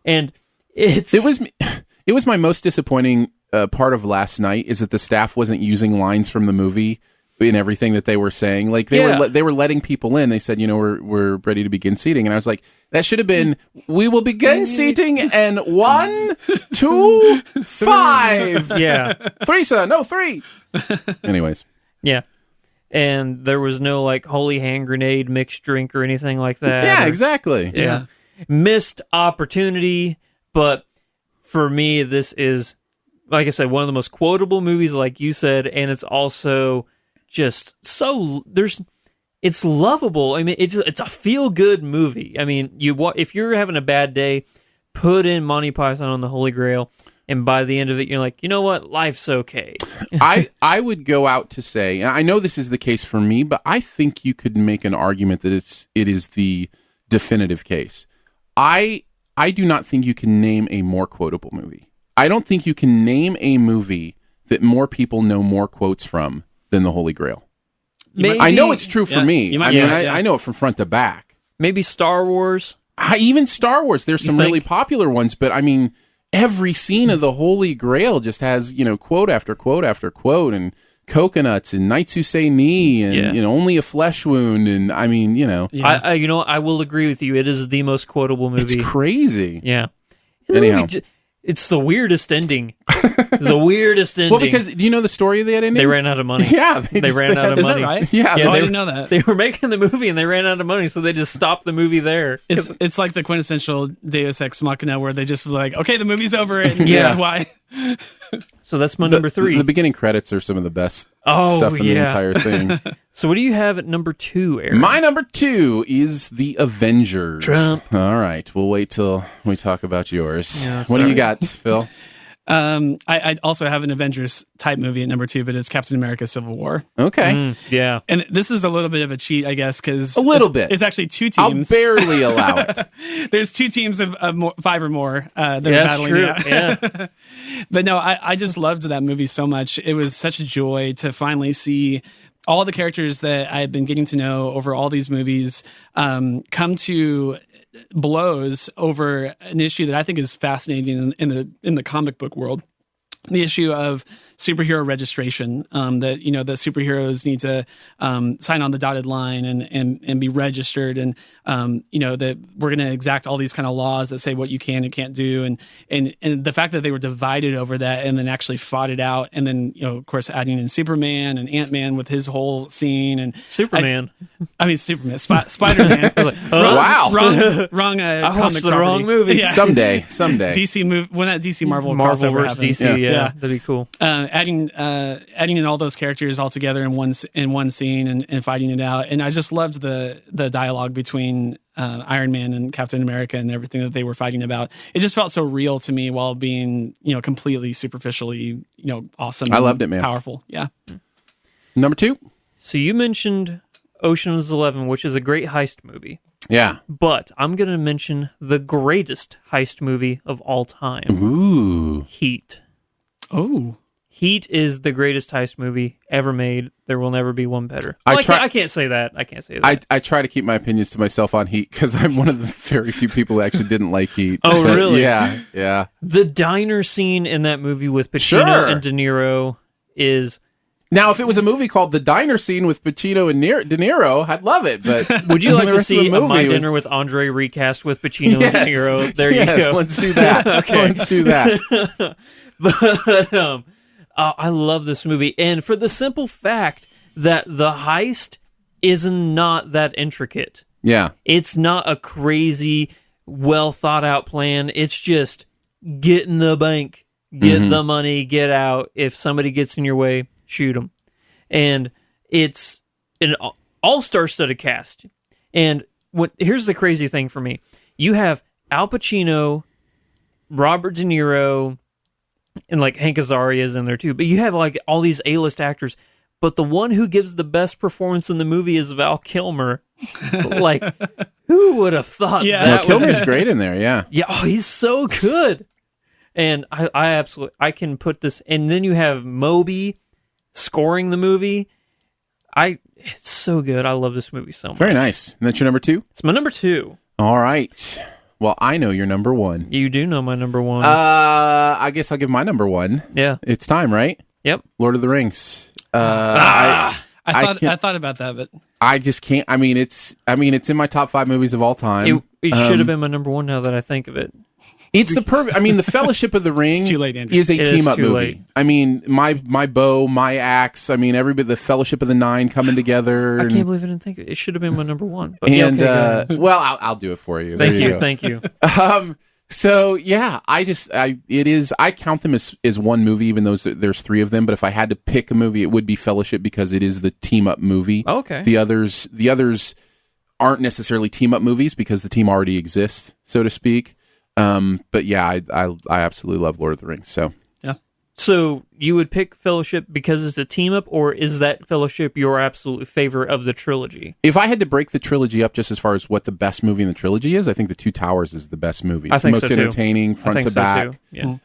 and it was my most disappointing part of last night is that the staff wasn't using lines from the movie in everything that they were saying. Like they were letting people in. They said, we're ready to begin seating, and I was like, that should have been, we will begin seating, and 1, 2, 5. Yeah. 3. Anyways. Yeah. And there was no like holy hand grenade mixed drink or anything like that. Yeah, exactly. Yeah. Missed opportunity, but for me, this is, like I said, one of the most quotable movies, like you said, and it's also just so it's lovable. I mean, it's a feel good movie. I mean, if you're having a bad day, put in Monty Python and the Holy Grail, and by the end of it, you're like, you know what, life's okay. I would go out to say, and I know this is the case for me, but I think you could make an argument that it is the definitive case. I do not think you can name a more quotable movie. I don't think you can name a movie that more people know more quotes from than the Holy Grail. Maybe, I know it's true for me. I know it from front to back. Maybe Star Wars. Even Star Wars. There's some really popular ones, but I mean, every scene of the Holy Grail just has, quote after quote after quote, and coconuts and knights who say knee, and only a flesh wound, and I mean, I will agree with you. It is the most quotable movie. It's crazy. Yeah. Anyhow. It's the weirdest ending. It's the weirdest ending. Well, because do you know the story of that ending? They ran out of money. Yeah, they ran out of money. Is that right? Yeah, I didn't know that. They were making the movie and they ran out of money, so they just stopped the movie there. It's like the quintessential Deus Ex Machina, where they just were like, okay, the movie's over, and this is why. So that's my number 3. The beginning credits are some of the best stuff in the entire thing. So what do you have at number 2, Aaron? My number 2 is The Avengers. Trump. All right, we'll wait till we talk about yours. Yeah, what do you got, Phil? I also have an Avengers type movie at number 2, but it's Captain America: Civil War. Okay. Yeah. And this is a little bit of a cheat, I guess, because it's actually 2 teams. I'll barely allow it. There's 2 teams of 5 or more that are battling it out. Yeah. But no, I just loved that movie so much. It was such a joy to finally see all the characters that I had been getting to know over all these movies come to blows over an issue that I think is fascinating in the comic book world. The issue of superhero registration, that the superheroes need to sign on the dotted line and be registered, and that we're going to exact all these kind of laws that say what you can and can't do, and the fact that they were divided over that and then actually fought it out, and then of course adding in Superman and Ant-Man with his whole scene, and Superman. Superman, Spider-Man. Wrong. I watched the wrong movie. Yeah. Someday. DC move when that DC Marvel versus happens. DC. Yeah, that'd be cool. Adding in all those characters all together in one scene and fighting it out, and I just loved the dialogue between Iron Man and Captain America and everything that they were fighting about. It just felt so real to me while being completely superficially awesome. I loved it, man. Powerful, yeah. Number 2. So you mentioned Ocean's 11, which is a great heist movie. Yeah. But I'm going to mention the greatest heist movie of all time. Ooh. Heat. Oh. Heat is the greatest heist movie ever made. There will never be one better. I can't say that. I try to keep my opinions to myself on Heat because I'm one of the very few people who actually didn't like Heat. Oh, really? Yeah. The diner scene in that movie with Pacino and De Niro is... Now, if it was a movie called The Diner Scene with Pacino and De Niro, I'd love it. But would you like to see My Dinner with Andre recast with Pacino and De Niro? There you go. Let's do that. Okay. Let's do that. But I love this movie, and for the simple fact that the heist is not that intricate. Yeah, it's not a crazy, well thought out plan. It's just get in the bank, get the money, get out. If somebody gets in your way, shoot them. And it's an all-star studded cast. And here's the crazy thing for me: you have Al Pacino, Robert De Niro, and like Hank Azaria is in there too. But you have like all these A-list actors. But the one who gives the best performance in the movie is Val Kilmer. Like, Who would have thought Yeah. that Well, was Kilmer's great in there. Yeah. Yeah, oh, he's so good. And I absolutely, I can put this, and then you have Moby scoring the movie. It's so good. I love this movie so much. Very nice. And that's your number 2? It's my number 2. All right. Well, I know your number 1. You do know my number 1. I guess I'll give my number 1. Yeah. It's time, right? Yep. Lord of the Rings. I can't- thought about that, but I just can't. I mean, it's in my top 5 movies of all time. It should have been my number 1 now that I think of it. It's the perfect. I mean, the Fellowship of the Ring It's too late, Andrew. is a It is team up too movie. late. I mean, my bow, my axe. I mean, everybody. The Fellowship of the Nine coming together. I and, can't believe I didn't think of it. It should have been my number 1. But yeah, And okay, go ahead. well, I'll do it for you. Thank There you. go. Thank you. So yeah, I count them as one movie, even though there's 3 of them. But if I had to pick a movie, it would be Fellowship because it is the team up movie. Okay. The others aren't necessarily team up movies because the team already exists, so to speak. But yeah, I absolutely love Lord of the Rings. So yeah. So you would pick Fellowship because it's a team up, or is that Fellowship your absolute favorite of the trilogy? if I had to break the trilogy up just as far as what the best movie in the trilogy is, I think The Two Towers is the best movie. I It's think the most so, too. entertaining, I front think to so, back. too.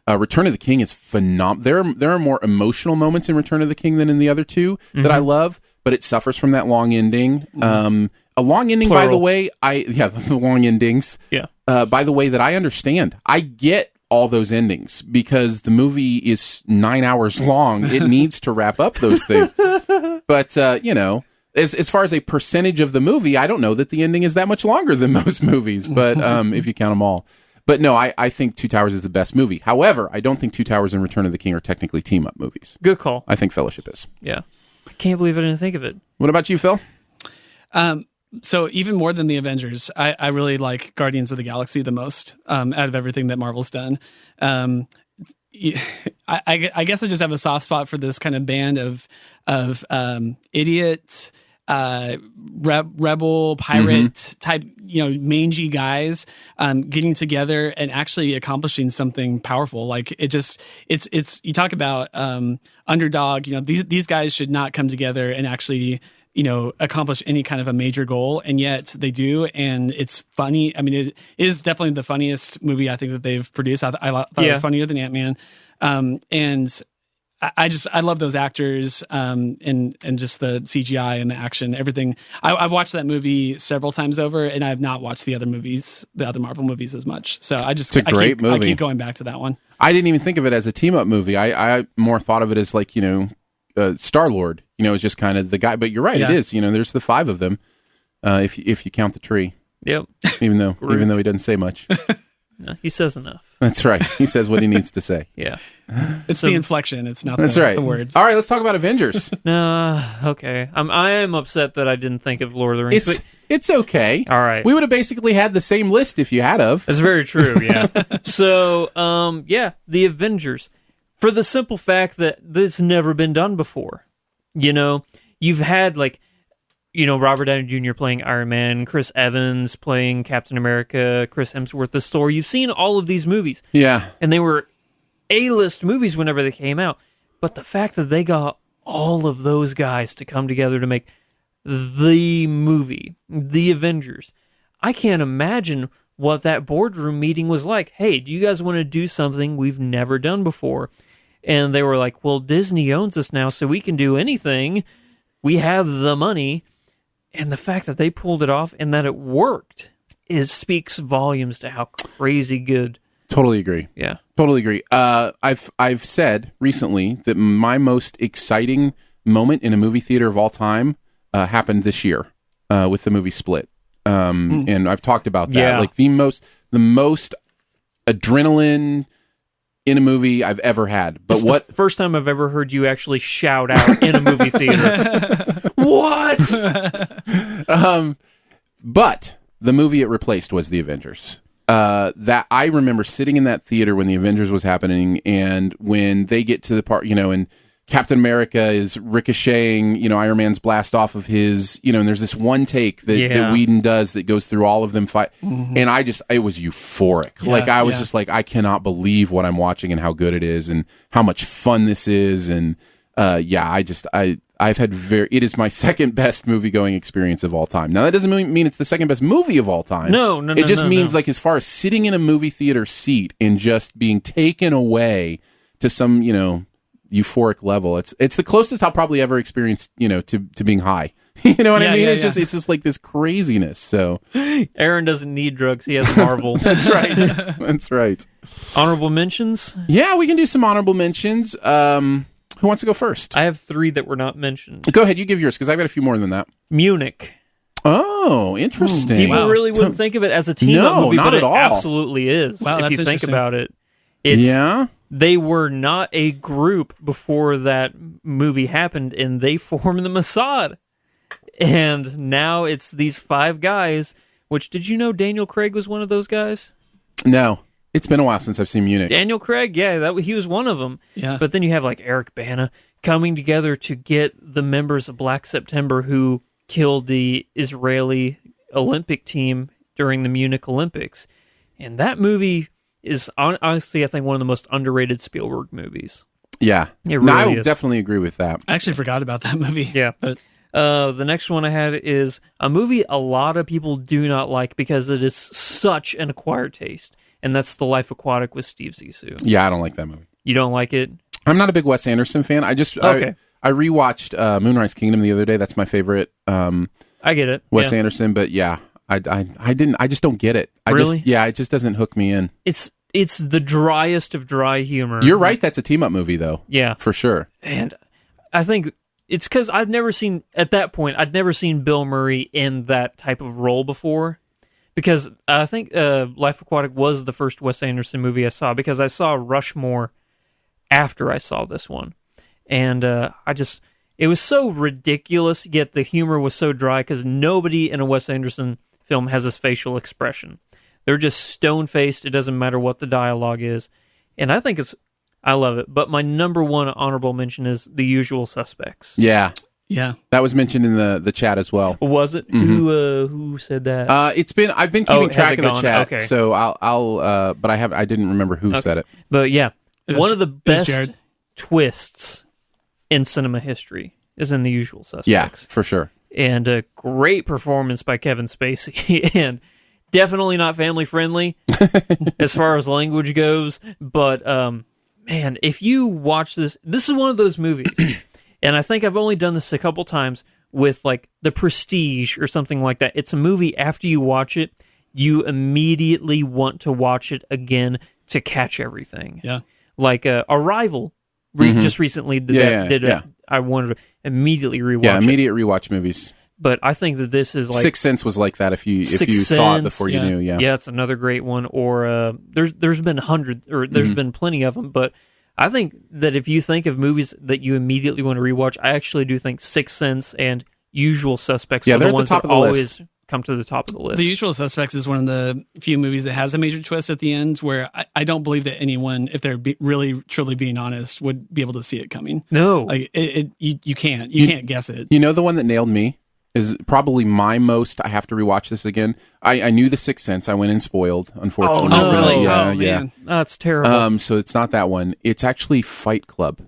Yeah. Return of the King is phenomenal. There are more emotional moments in Return of the King than in the other 2 that I love, but it suffers from that long ending. A long ending, by the Plural. way, the long endings. Yeah. By the way, that I understand. I get all those endings because the movie is 9 hours long. It needs to wrap up those things. But, as far as a percentage of the movie, I don't know that the ending is that much longer than most movies, but if you count them all. But no, I think Two Towers is the best movie. However, I don't think Two Towers and Return of the King are technically team-up movies. Good call. I think Fellowship is. Yeah. I can't believe I didn't think of it. What about you, Phil? So even more than the Avengers, I really like Guardians of the Galaxy the most out of everything that Marvel's done. I guess I just have a soft spot for this kind of band of idiot, rebel, pirate type, mangy guys getting together and actually accomplishing something powerful. Like it's you talk about underdog. These guys should not come together and actually accomplish any kind of a major goal, and yet they do, and it's funny. I mean, it is definitely the funniest movie I think that they've produced. I thought it was funnier than Ant-Man, and I love those actors, and just the CGI and the action, everything. I've watched that movie several times over, and I have not watched the other Marvel movies as much. So It's a great movie. I keep going back to that one. I didn't even think of it as a team-up movie. I more thought of it as like, Star-Lord, is just kind of the guy. But you're right, Yeah. it is. There's the 5 of them, if you count the tree. Yep. Even though he doesn't say much. No, he says enough. That's right. He says what he needs to say. Yeah. It's the inflection. It's not That's the, right. the words. All right, let's talk about Avengers. No, okay. I am upset that I didn't think of Lord of the Rings. It's okay. All right. We would have basically had the same list if you had of. That's very true, yeah. So, the Avengers. For the simple fact that this never been done before. You've had, Robert Downey Jr. playing Iron Man, Chris Evans playing Captain America, Chris Hemsworth, the Thor. You've seen all of these movies. Yeah. And they were A-list movies whenever they came out. But the fact that they got all of those guys to come together to make the movie, The Avengers, I can't imagine what that boardroom meeting was like. Hey, do you guys want to do something we've never done before? And they were like, well, Disney owns us now, so we can do anything. We have the money. And the fact that they pulled it off and that it worked speaks volumes to how crazy good. Totally agree. Yeah. Totally agree. I've said recently that my most exciting moment in a movie theater of all time happened this year with the movie Split. And I've talked about that. Yeah. Like the most adrenaline in a movie I've ever had. But It's the first time I've ever heard you actually shout out in a movie theater. What? But the movie it replaced was The Avengers. That I remember sitting in that theater when The Avengers was happening, and when they get to the part, and Captain America is ricocheting, Iron Man's blast off of his, and there's this one take that Whedon does that goes through all of them fight, and it was euphoric. I was just like, I cannot believe what I'm watching and how good it is and how much fun this is, and I It is my second best movie going experience of all time. Now that doesn't mean it's the second best movie of all time. No. It just means like as far as sitting in a movie theater seat and just being taken away to some, euphoric level. It's the closest I'll probably ever experience, to being high. You know what I mean? It's just like this craziness. So Aaron doesn't need drugs. He has Marvel. That's right. That's right. Honorable mentions? Yeah, we can do some honorable mentions. Who wants to go first? I have 3 that were not mentioned. Go ahead, you give yours, because I've got a few more than that. Munich. Oh, interesting. People really wouldn't think of it as a team-up movie, not but at it all. Absolutely is. Wow, if that's you think interesting. about it. They were not a group before that movie happened, and they formed the Mossad. And now it's these 5 guys, which, did you know Daniel Craig was one of those guys? No. It's been a while since I've seen Munich. Daniel Craig, yeah, he was one of them. Yeah. But then you have like Eric Bana coming together to get the members of Black September who killed the Israeli Olympic team during the Munich Olympics. And that movie is honestly, I think, one of the most underrated Spielberg movies. Yeah. It really I will is. definitely agree with that. I actually forgot about that movie. Yeah. But the next one I had is a movie a lot of people do not like because it is such an acquired taste, and that's The Life Aquatic with Steve Zissou. Yeah, I don't like that movie. You don't like it? I'm not a big Wes Anderson fan. I rewatched Moonrise Kingdom the other day. That's my favorite I get it. Wes Anderson, but yeah, I just don't get it. Really? It just doesn't hook me in. It's the driest of dry humor. You're right, that's a team-up movie, though. Yeah. For sure. And I think it's because I'd never seen Bill Murray in that type of role before. Because I think Life Aquatic was the first Wes Anderson movie I saw, because I saw Rushmore after I saw this one. And it was so ridiculous, yet the humor was so dry, because nobody in a Wes Anderson film has this facial expression. They're just stone-faced. It doesn't matter what the dialogue is. And I love it. But my number one honorable mention is The Usual Suspects. Yeah. yeah. That was mentioned in the chat as well. Was it? Mm-hmm. Who said that? I've been keeping track of the gone? chat, Okay. so but I didn't remember who said it. But yeah, one of the best Jared. twists in cinema history is in The Usual Suspects. Yeah, for sure. And a great performance by Kevin Spacey. And definitely not family friendly as far as language goes. But man, if you watch this is one of those movies. And I think I've only done this a couple times with like The Prestige or something like that. It's a movie, after you watch it, you immediately want to watch it again to catch everything. Yeah. Like Arrival, just recently I wanted to immediately rewatch it. Immediate rewatch movies. But I think that this is like Sixth Sense was like that if you Sixth saw it Sense, before you knew. Yeah. Yeah, it's another great one. Or there's been hundreds, or there's been plenty of them. But I think that if you think of movies that you immediately want to rewatch, I actually do think Sixth Sense and Usual Suspects are they're the at ones the top that of the always come to the top of the list. The Usual Suspects is one of the few movies that has a major twist at the end, where I don't believe that anyone, if they're really truly being honest, would be able to see it coming. No, like you can't guess it. You know, the one that nailed me is probably my most. I have to rewatch this again. I knew The Sixth Sense. I went in spoiled, unfortunately. Oh, no. Really? Yeah, Oh, yeah. man. that's terrible. So it's not that one. It's actually Fight Club.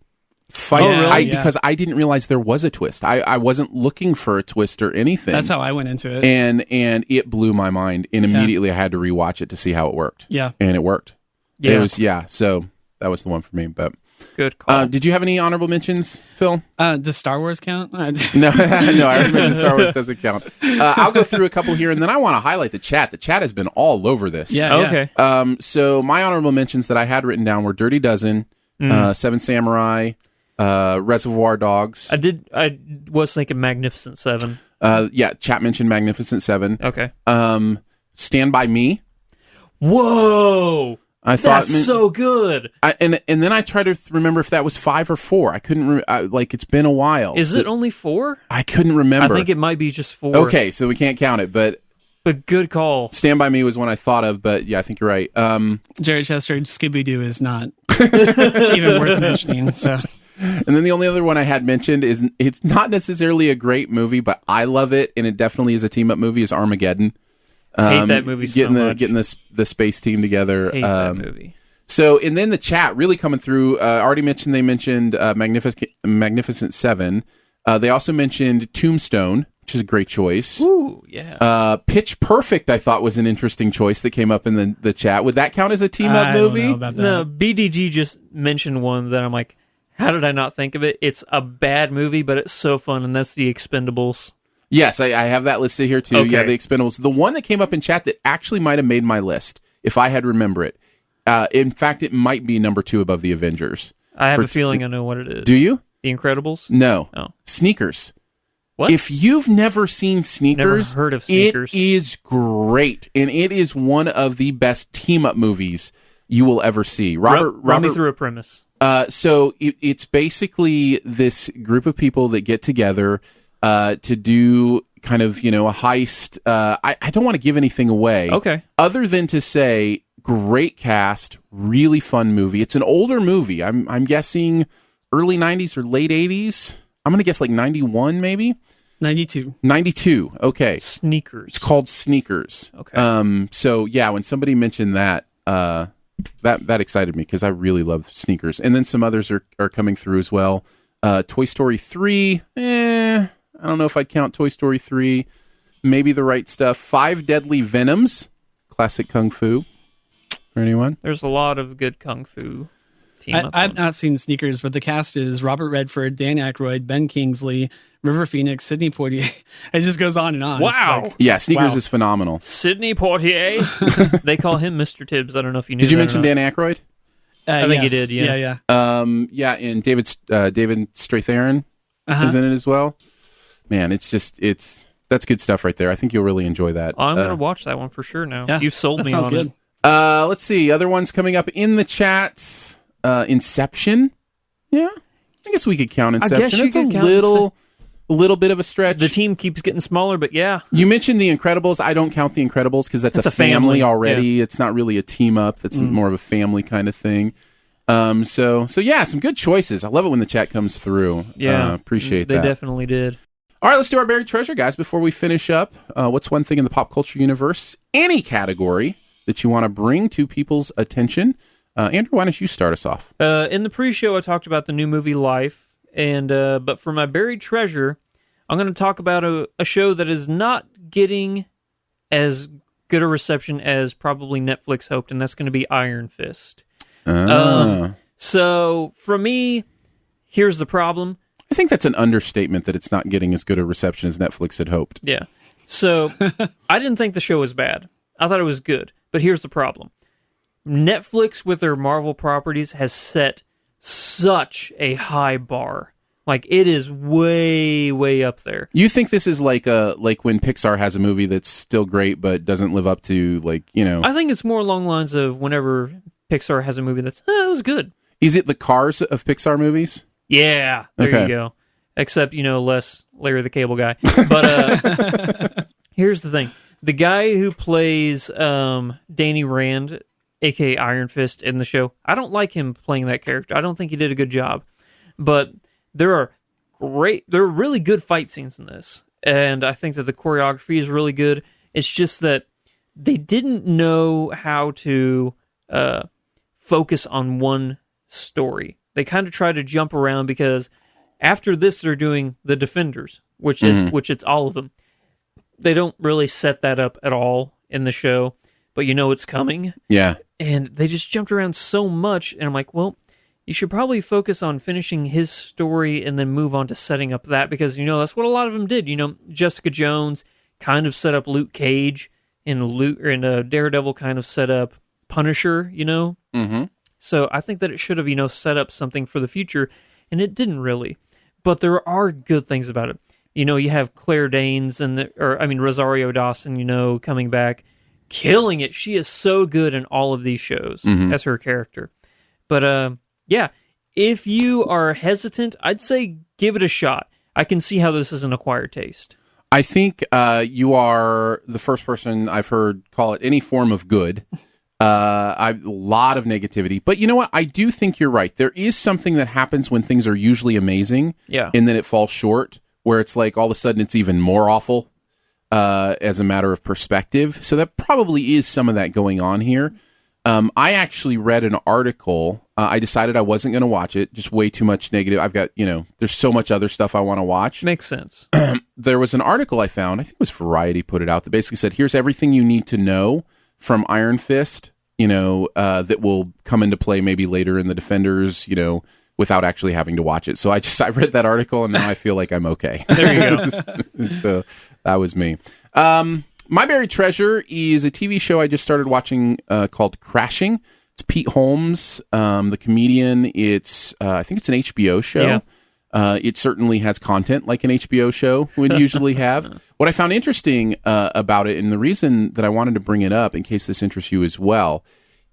Really? Because I didn't realize there was a twist. I wasn't looking for a twist or anything. That's how I went into it. And it blew my mind. And immediately I had to rewatch it to see how it worked. Yeah. And it worked. Yeah. It was, so that was the one for me. But Good call. did you have any honorable mentions, Phil? Does Star Wars count? No, no, I already mentioned Star Wars doesn't count. I'll go through a couple here, and then I want to highlight the chat. The chat has been all over this. Yeah. Okay. So my honorable mentions that I had written down were Dirty Dozen, Seven Samurai, Reservoir Dogs. I was thinking Magnificent Seven. Chat mentioned Magnificent Seven. Okay. Stand By Me. Whoa! I thought That's so good. and then I tried to remember if that was 5 or 4. I couldn't it's been a while. Is it only 4? I couldn't remember. I think it might be just 4. Okay, so we can't count it, but good call. Stand By Me was one I thought of, but yeah, I think you're right. Jerry Chester, Scooby-Doo is not even worth mentioning. So, and then the only other one I had mentioned is it's not necessarily a great movie, but I love it, and it definitely is a team-up movie, is Armageddon. Hate that movie so much. Getting the space team together. Hate that movie. So, and then the chat really coming through. Already mentioned, they mentioned Magnificent Seven. They also mentioned Tombstone, which is a great choice. Ooh, yeah. Pitch Perfect, I thought, was an interesting choice that came up in the chat. Would that count as a team-up movie? I don't know about that. No, BDG just mentioned one that I'm like, how did I not think of it? It's a bad movie, but it's so fun, and that's The Expendables. Yes, I have that listed here too. Okay. Yeah, The Expendables. The one that came up in chat that actually might have made my list, if I had remember it. In fact, it might be number 2 above The Avengers. I have a feeling I know what it is. Do you? The Incredibles? No. Oh. Sneakers. What? If you've never seen Sneakers, Never heard of Sneakers. it is great, and it is one of the best team-up movies you will ever see. Run me through a premise. So it's basically this group of people that get together to do kind of, a heist. I don't want to give anything away. Okay. Other than to say, great cast, really fun movie. It's an older movie. I'm guessing early 90s or late 80s. I'm going to guess like 91 maybe. 92. 92. Okay. Sneakers. It's called Sneakers. Okay. So yeah, when somebody mentioned that, that excited me because I really love Sneakers. And then some others are coming through as well. Toy Story 3. I don't know if I'd count Toy Story 3. Maybe The Right Stuff. 5 Deadly Venoms. Classic Kung Fu. For anyone? There's a lot of good Kung Fu I've not seen Sneakers, but the cast is Robert Redford, Dan Aykroyd, Ben Kingsley, River Phoenix, Sidney Poitier. It just goes on and on. Wow. It's like, Yeah, Sneakers is phenomenal. Sidney Poitier. They call him Mr. Tibbs. I don't know if you knew Did you that mention or not. Dan Aykroyd? I think you did, yeah. Yeah. Yeah, and David Strathairn is in it as well. Man, that's good stuff right there. I think you'll really enjoy that. I'm going to watch that one for sure now. Yeah, You've sold that me sounds on good. it. Let's see. Other ones coming up in the chat. Inception. Yeah, I guess we could count Inception. guess you It's could a count little bit of a stretch. The team keeps getting smaller, but yeah. You mentioned The Incredibles. I don't count The Incredibles because that's a family already. Yeah. It's not really a team up. That's more of a family kind of thing. So yeah, some good choices. I love it when the chat comes through. Yeah, appreciate that. They definitely did. All right, let's do our buried treasure, guys. Before we finish up, what's one thing in the pop culture universe, any category that you want to bring to people's attention? Andrew, why don't you start us off? In the pre-show, I talked about the new movie Life, and but for my buried treasure, I'm going to talk about a show that is not getting as good a reception as probably Netflix hoped, and that's going to be Iron Fist. So for me, here's the problem. I think that's an understatement that it's not getting as good a reception as Netflix had hoped. Yeah. So I didn't think the show was bad. I thought it was good. But here's the problem. Netflix with their Marvel properties has set such a high bar. Like, it is way, way up there. You think this is like when Pixar has a movie that's still great but doesn't live up to, I think it's more along the lines of whenever Pixar has a movie that's, it was good. Is it the Cars of Pixar movies? Yeah, there you go. Except, less Larry the Cable Guy. But here's the thing. The guy who plays Danny Rand, a.k.a. Iron Fist, in the show, I don't like him playing that character. I don't think he did a good job. But there are really good fight scenes in this. And I think that the choreography is really good. It's just that they didn't know how to focus on one story. They kind of try to jump around because after this they're doing The Defenders, which it's all of them. They don't really set that up at all in the show, but it's coming. Yeah. And they just jumped around so much, and I'm like, well, you should probably focus on finishing his story and then move on to setting up that, because that's what a lot of them did. Jessica Jones kind of set up Luke Cage, and Daredevil kind of set up Punisher. Mm-hmm. So I think that it should have, set up something for the future, and it didn't really. But there are good things about it. You have Claire Danes Rosario Dawson, coming back, killing it. She is so good in all of these shows as her character. But yeah, if you are hesitant, I'd say give it a shot. I can see how this is an acquired taste. I think you are the first person I've heard call it any form of good. A lot of negativity. But you know what? I do think you're right. There is something that happens when things are usually amazing, and then it falls short, where it's like all of a sudden it's even more awful as a matter of perspective. So that probably is some of that going on here. I actually read an article I decided I wasn't going to watch it. Just way too much negative. I've got, there's so much other stuff I want to watch. Makes sense. There was an article I found, I think it was Variety put it out, that basically said, here's everything you need to know from Iron Fist, that will come into play maybe later in the Defenders, without actually having to watch it. So I read that article and now I feel like I'm okay. There you go. So that was me. My Buried Treasure is a TV show I just started watching called Crashing. It's Pete Holmes, the comedian. It's I think it's an HBO show. Yeah. It certainly has content like an HBO show would usually have. What I found interesting about it, and the reason that I wanted to bring it up in case this interests you as well,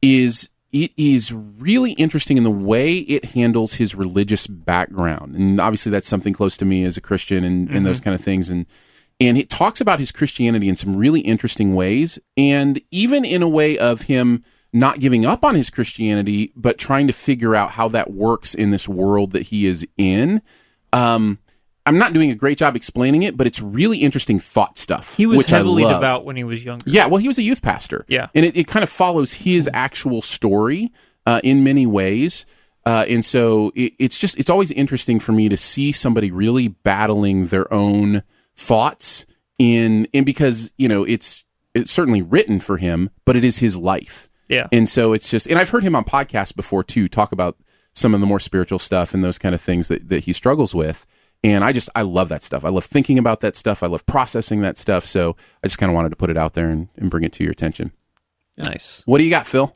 is it is really interesting in the way it handles his religious background. And obviously that's something close to me as a Christian and those kind of things. And it talks about his Christianity in some really interesting ways, and even in a way of him not giving up on his Christianity, but trying to figure out how that works in this world that he is in. I'm not doing a great job explaining it, but it's really interesting thought stuff. He was which heavily I love. devout when he was younger. Yeah, well, he was a youth pastor. Yeah. And it kind of follows his actual story in many ways. And so it's always interesting for me to see somebody really battling their own thoughts and because, it's certainly written for him, but it is his life. Yeah. And so it's just, and I've heard him on podcasts before too, talk about some of the more spiritual stuff and those kind of things that he struggles with. And I love that stuff. I love thinking about that stuff. I love processing that stuff. So I just kind of wanted to put it out there and bring it to your attention. Nice. What do you got, Phil?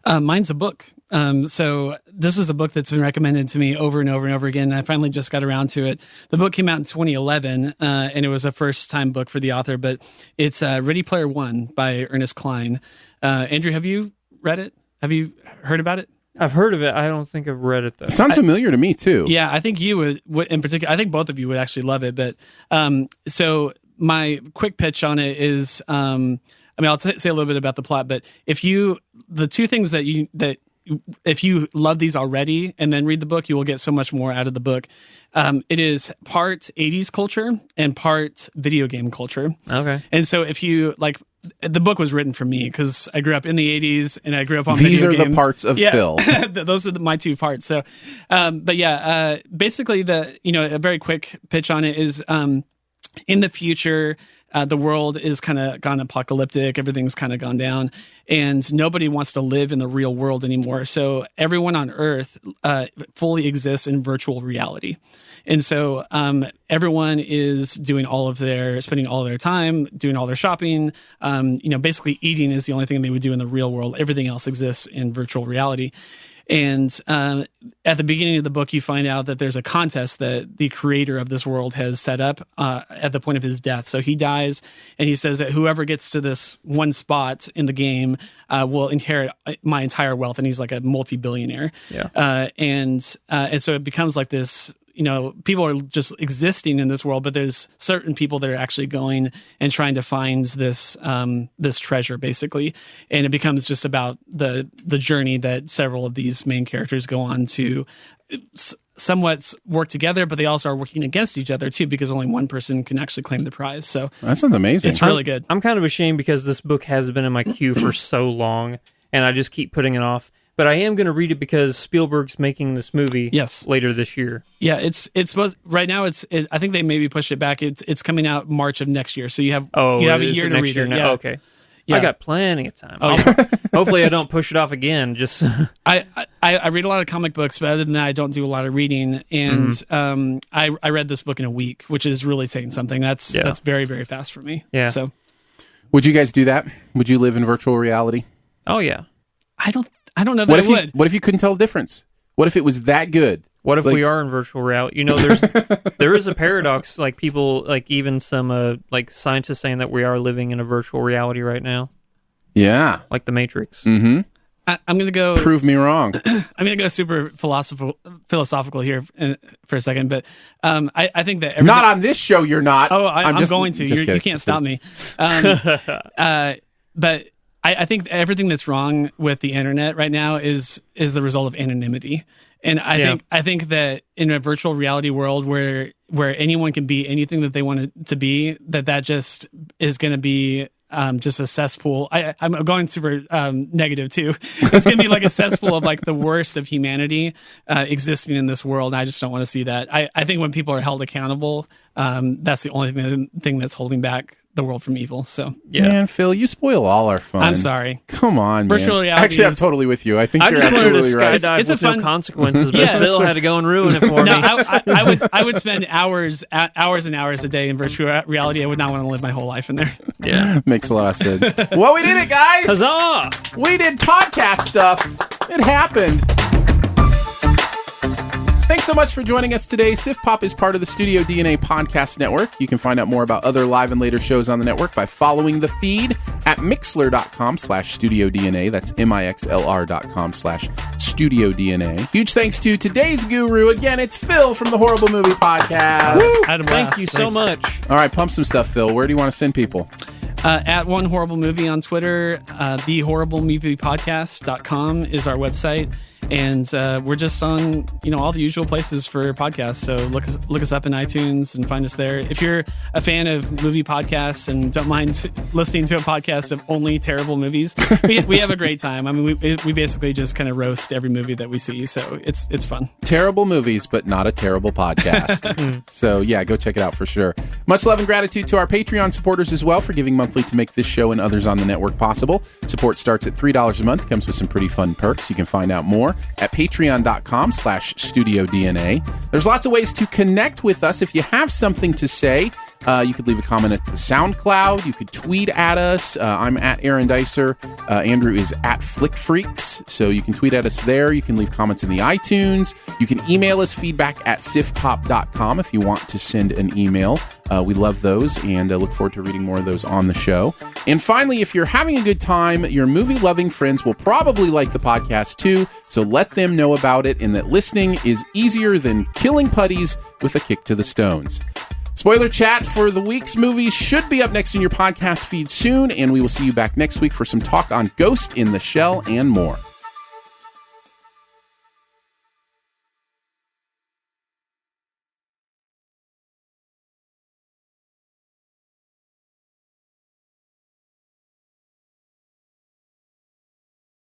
Mine's a book. So this is a book that's been recommended to me over and over and over again. And I finally just got around to it. The book came out in 2011, and it was a first-time book for the author. But it's Ready Player One by Ernest Cline. Andrew, have you read it? Have you heard about it? I've heard of it. I don't think I've read it, though. It sounds familiar to me, too. Yeah, I think you would in particular. I think both of you would actually love it. But so my quick pitch on it is, I'll say a little bit about the plot. But if you love these already and then read the book, you will get so much more out of the book. It is part 80s culture and part video game culture. Okay. And so if you like, the book was written for me because I grew up in the 80s and I grew up on video games. These are the parts of Phil. Those are my two parts. So, basically a very quick pitch on it is, in the future, the world is kind of gone apocalyptic. Everything's kind of gone down, and nobody wants to live in the real world anymore. So everyone on Earth fully exists in virtual reality, and so everyone is spending all of their time doing all their shopping. Basically, eating is the only thing they would do in the real world. Everything else exists in virtual reality. And at the beginning of the book, you find out that there's a contest that the creator of this world has set up at the point of his death. So he dies, and he says that whoever gets to this one spot in the game will inherit my entire wealth. And he's like a multi-billionaire. Yeah. And so it becomes like this. People are just existing in this world, but there's certain people that are actually going and trying to find this this treasure, basically, and it becomes just about the journey that several of these main characters go on to somewhat work together, but they also are working against each other too, because only one person can actually claim the prize. So that sounds amazing. It's really good. I'm kind of ashamed because this book has been in my queue for so long, and I just keep putting it off. But I am going to read it because Spielberg's making this movie later this year. Yeah, it's supposed right now. I think they maybe pushed it back. It's coming out March of next year, so you have a year to read it. Now? Yeah. Okay, yeah. I got plenty of time. Oh, Hopefully, I don't push it off again. Just I read a lot of comic books, but other than that, I don't do a lot of reading. And I read this book in a week, which is really saying something. That's very, very fast for me. Yeah. So, would you guys do that? Would you live in virtual reality? Oh yeah. I don't know that I would. What if you couldn't tell the difference? What if it was that good? What if we are in virtual reality? There is a paradox. Like people, like even some like scientists saying that we are living in a virtual reality right now. Yeah, like the Matrix. Mm-hmm. I'm going to go. Prove me wrong. I'm going to go super philosophical here for a second, but I think that not on this show. You're not. Oh, I'm going to. You can't stop me. But I think everything that's wrong with the internet right now is the result of anonymity. And I think that in a virtual reality world where anyone can be anything that they want to be, that just is going to be just a cesspool. I'm going super negative too. It's going to be like a cesspool of like the worst of humanity existing in this world. And I just don't want to see that. I think when people are held accountable, that's the only thing that's holding back the world from evil. So Yeah. Man, Phil, you spoil all our fun. I'm sorry. Come on, Virtual man. reality Actually, I'm is- totally with you. I think I you're just wanted to absolutely right. skydive It's a with fun- no consequences, but Yeah. Phil had to go and ruin it for No, me. I would spend hours and hours a day in virtual reality. I would not want to live my whole life in there. Yeah. Makes a lot of sense. Well, we did it, guys. Huzzah! We did podcast stuff. It happened. Thanks so much for joining us today. Siftpop is part of the Studio DNA podcast network. You can find out more about other live and later shows on the network by following the feed at mixlr.com/Studio DNA. That's mixlr.com/Studio DNA. Huge thanks to today's guru. Again, it's Phil from the Horrible Movie Podcast. I had a blast. Thank you so Thanks. much. All right, pump some stuff, Phil. Where do you want to send people? At One Horrible Movie on Twitter, thehorriblemoviepodcast.com is our website. And we're just on, all the usual places for podcasts. So look us up in iTunes and find us there. If you're a fan of movie podcasts and don't mind listening to a podcast of only terrible movies, we have a great time. I mean, we basically just kind of roast every movie that we see. So it's fun. Terrible movies, but not a terrible podcast. So yeah, go check it out for sure. Much love and gratitude to our Patreon supporters as well for giving monthly to make this show and others on the network possible. Support starts at $3 a month. Comes with some pretty fun perks. You can find out more at patreon.com/Studio DNA. There's lots of ways to connect with us. If you have something to say, you could leave a comment at the SoundCloud. You could tweet at us. I'm at Aaron Dicer. Andrew is at FlickFreaks. So you can tweet at us there. You can leave comments in the iTunes. You can email us feedback at siftpop.com if you want to send an email. We love those and look forward to reading more of those on the show. And finally, if you're having a good time, your movie-loving friends will probably like the podcast too. So let them know about it and that listening is easier than killing putties with a kick to the stones. Spoiler chat for the week's movies should be up next in your podcast feed soon, and we will see you back next week for some talk on Ghost in the Shell and more.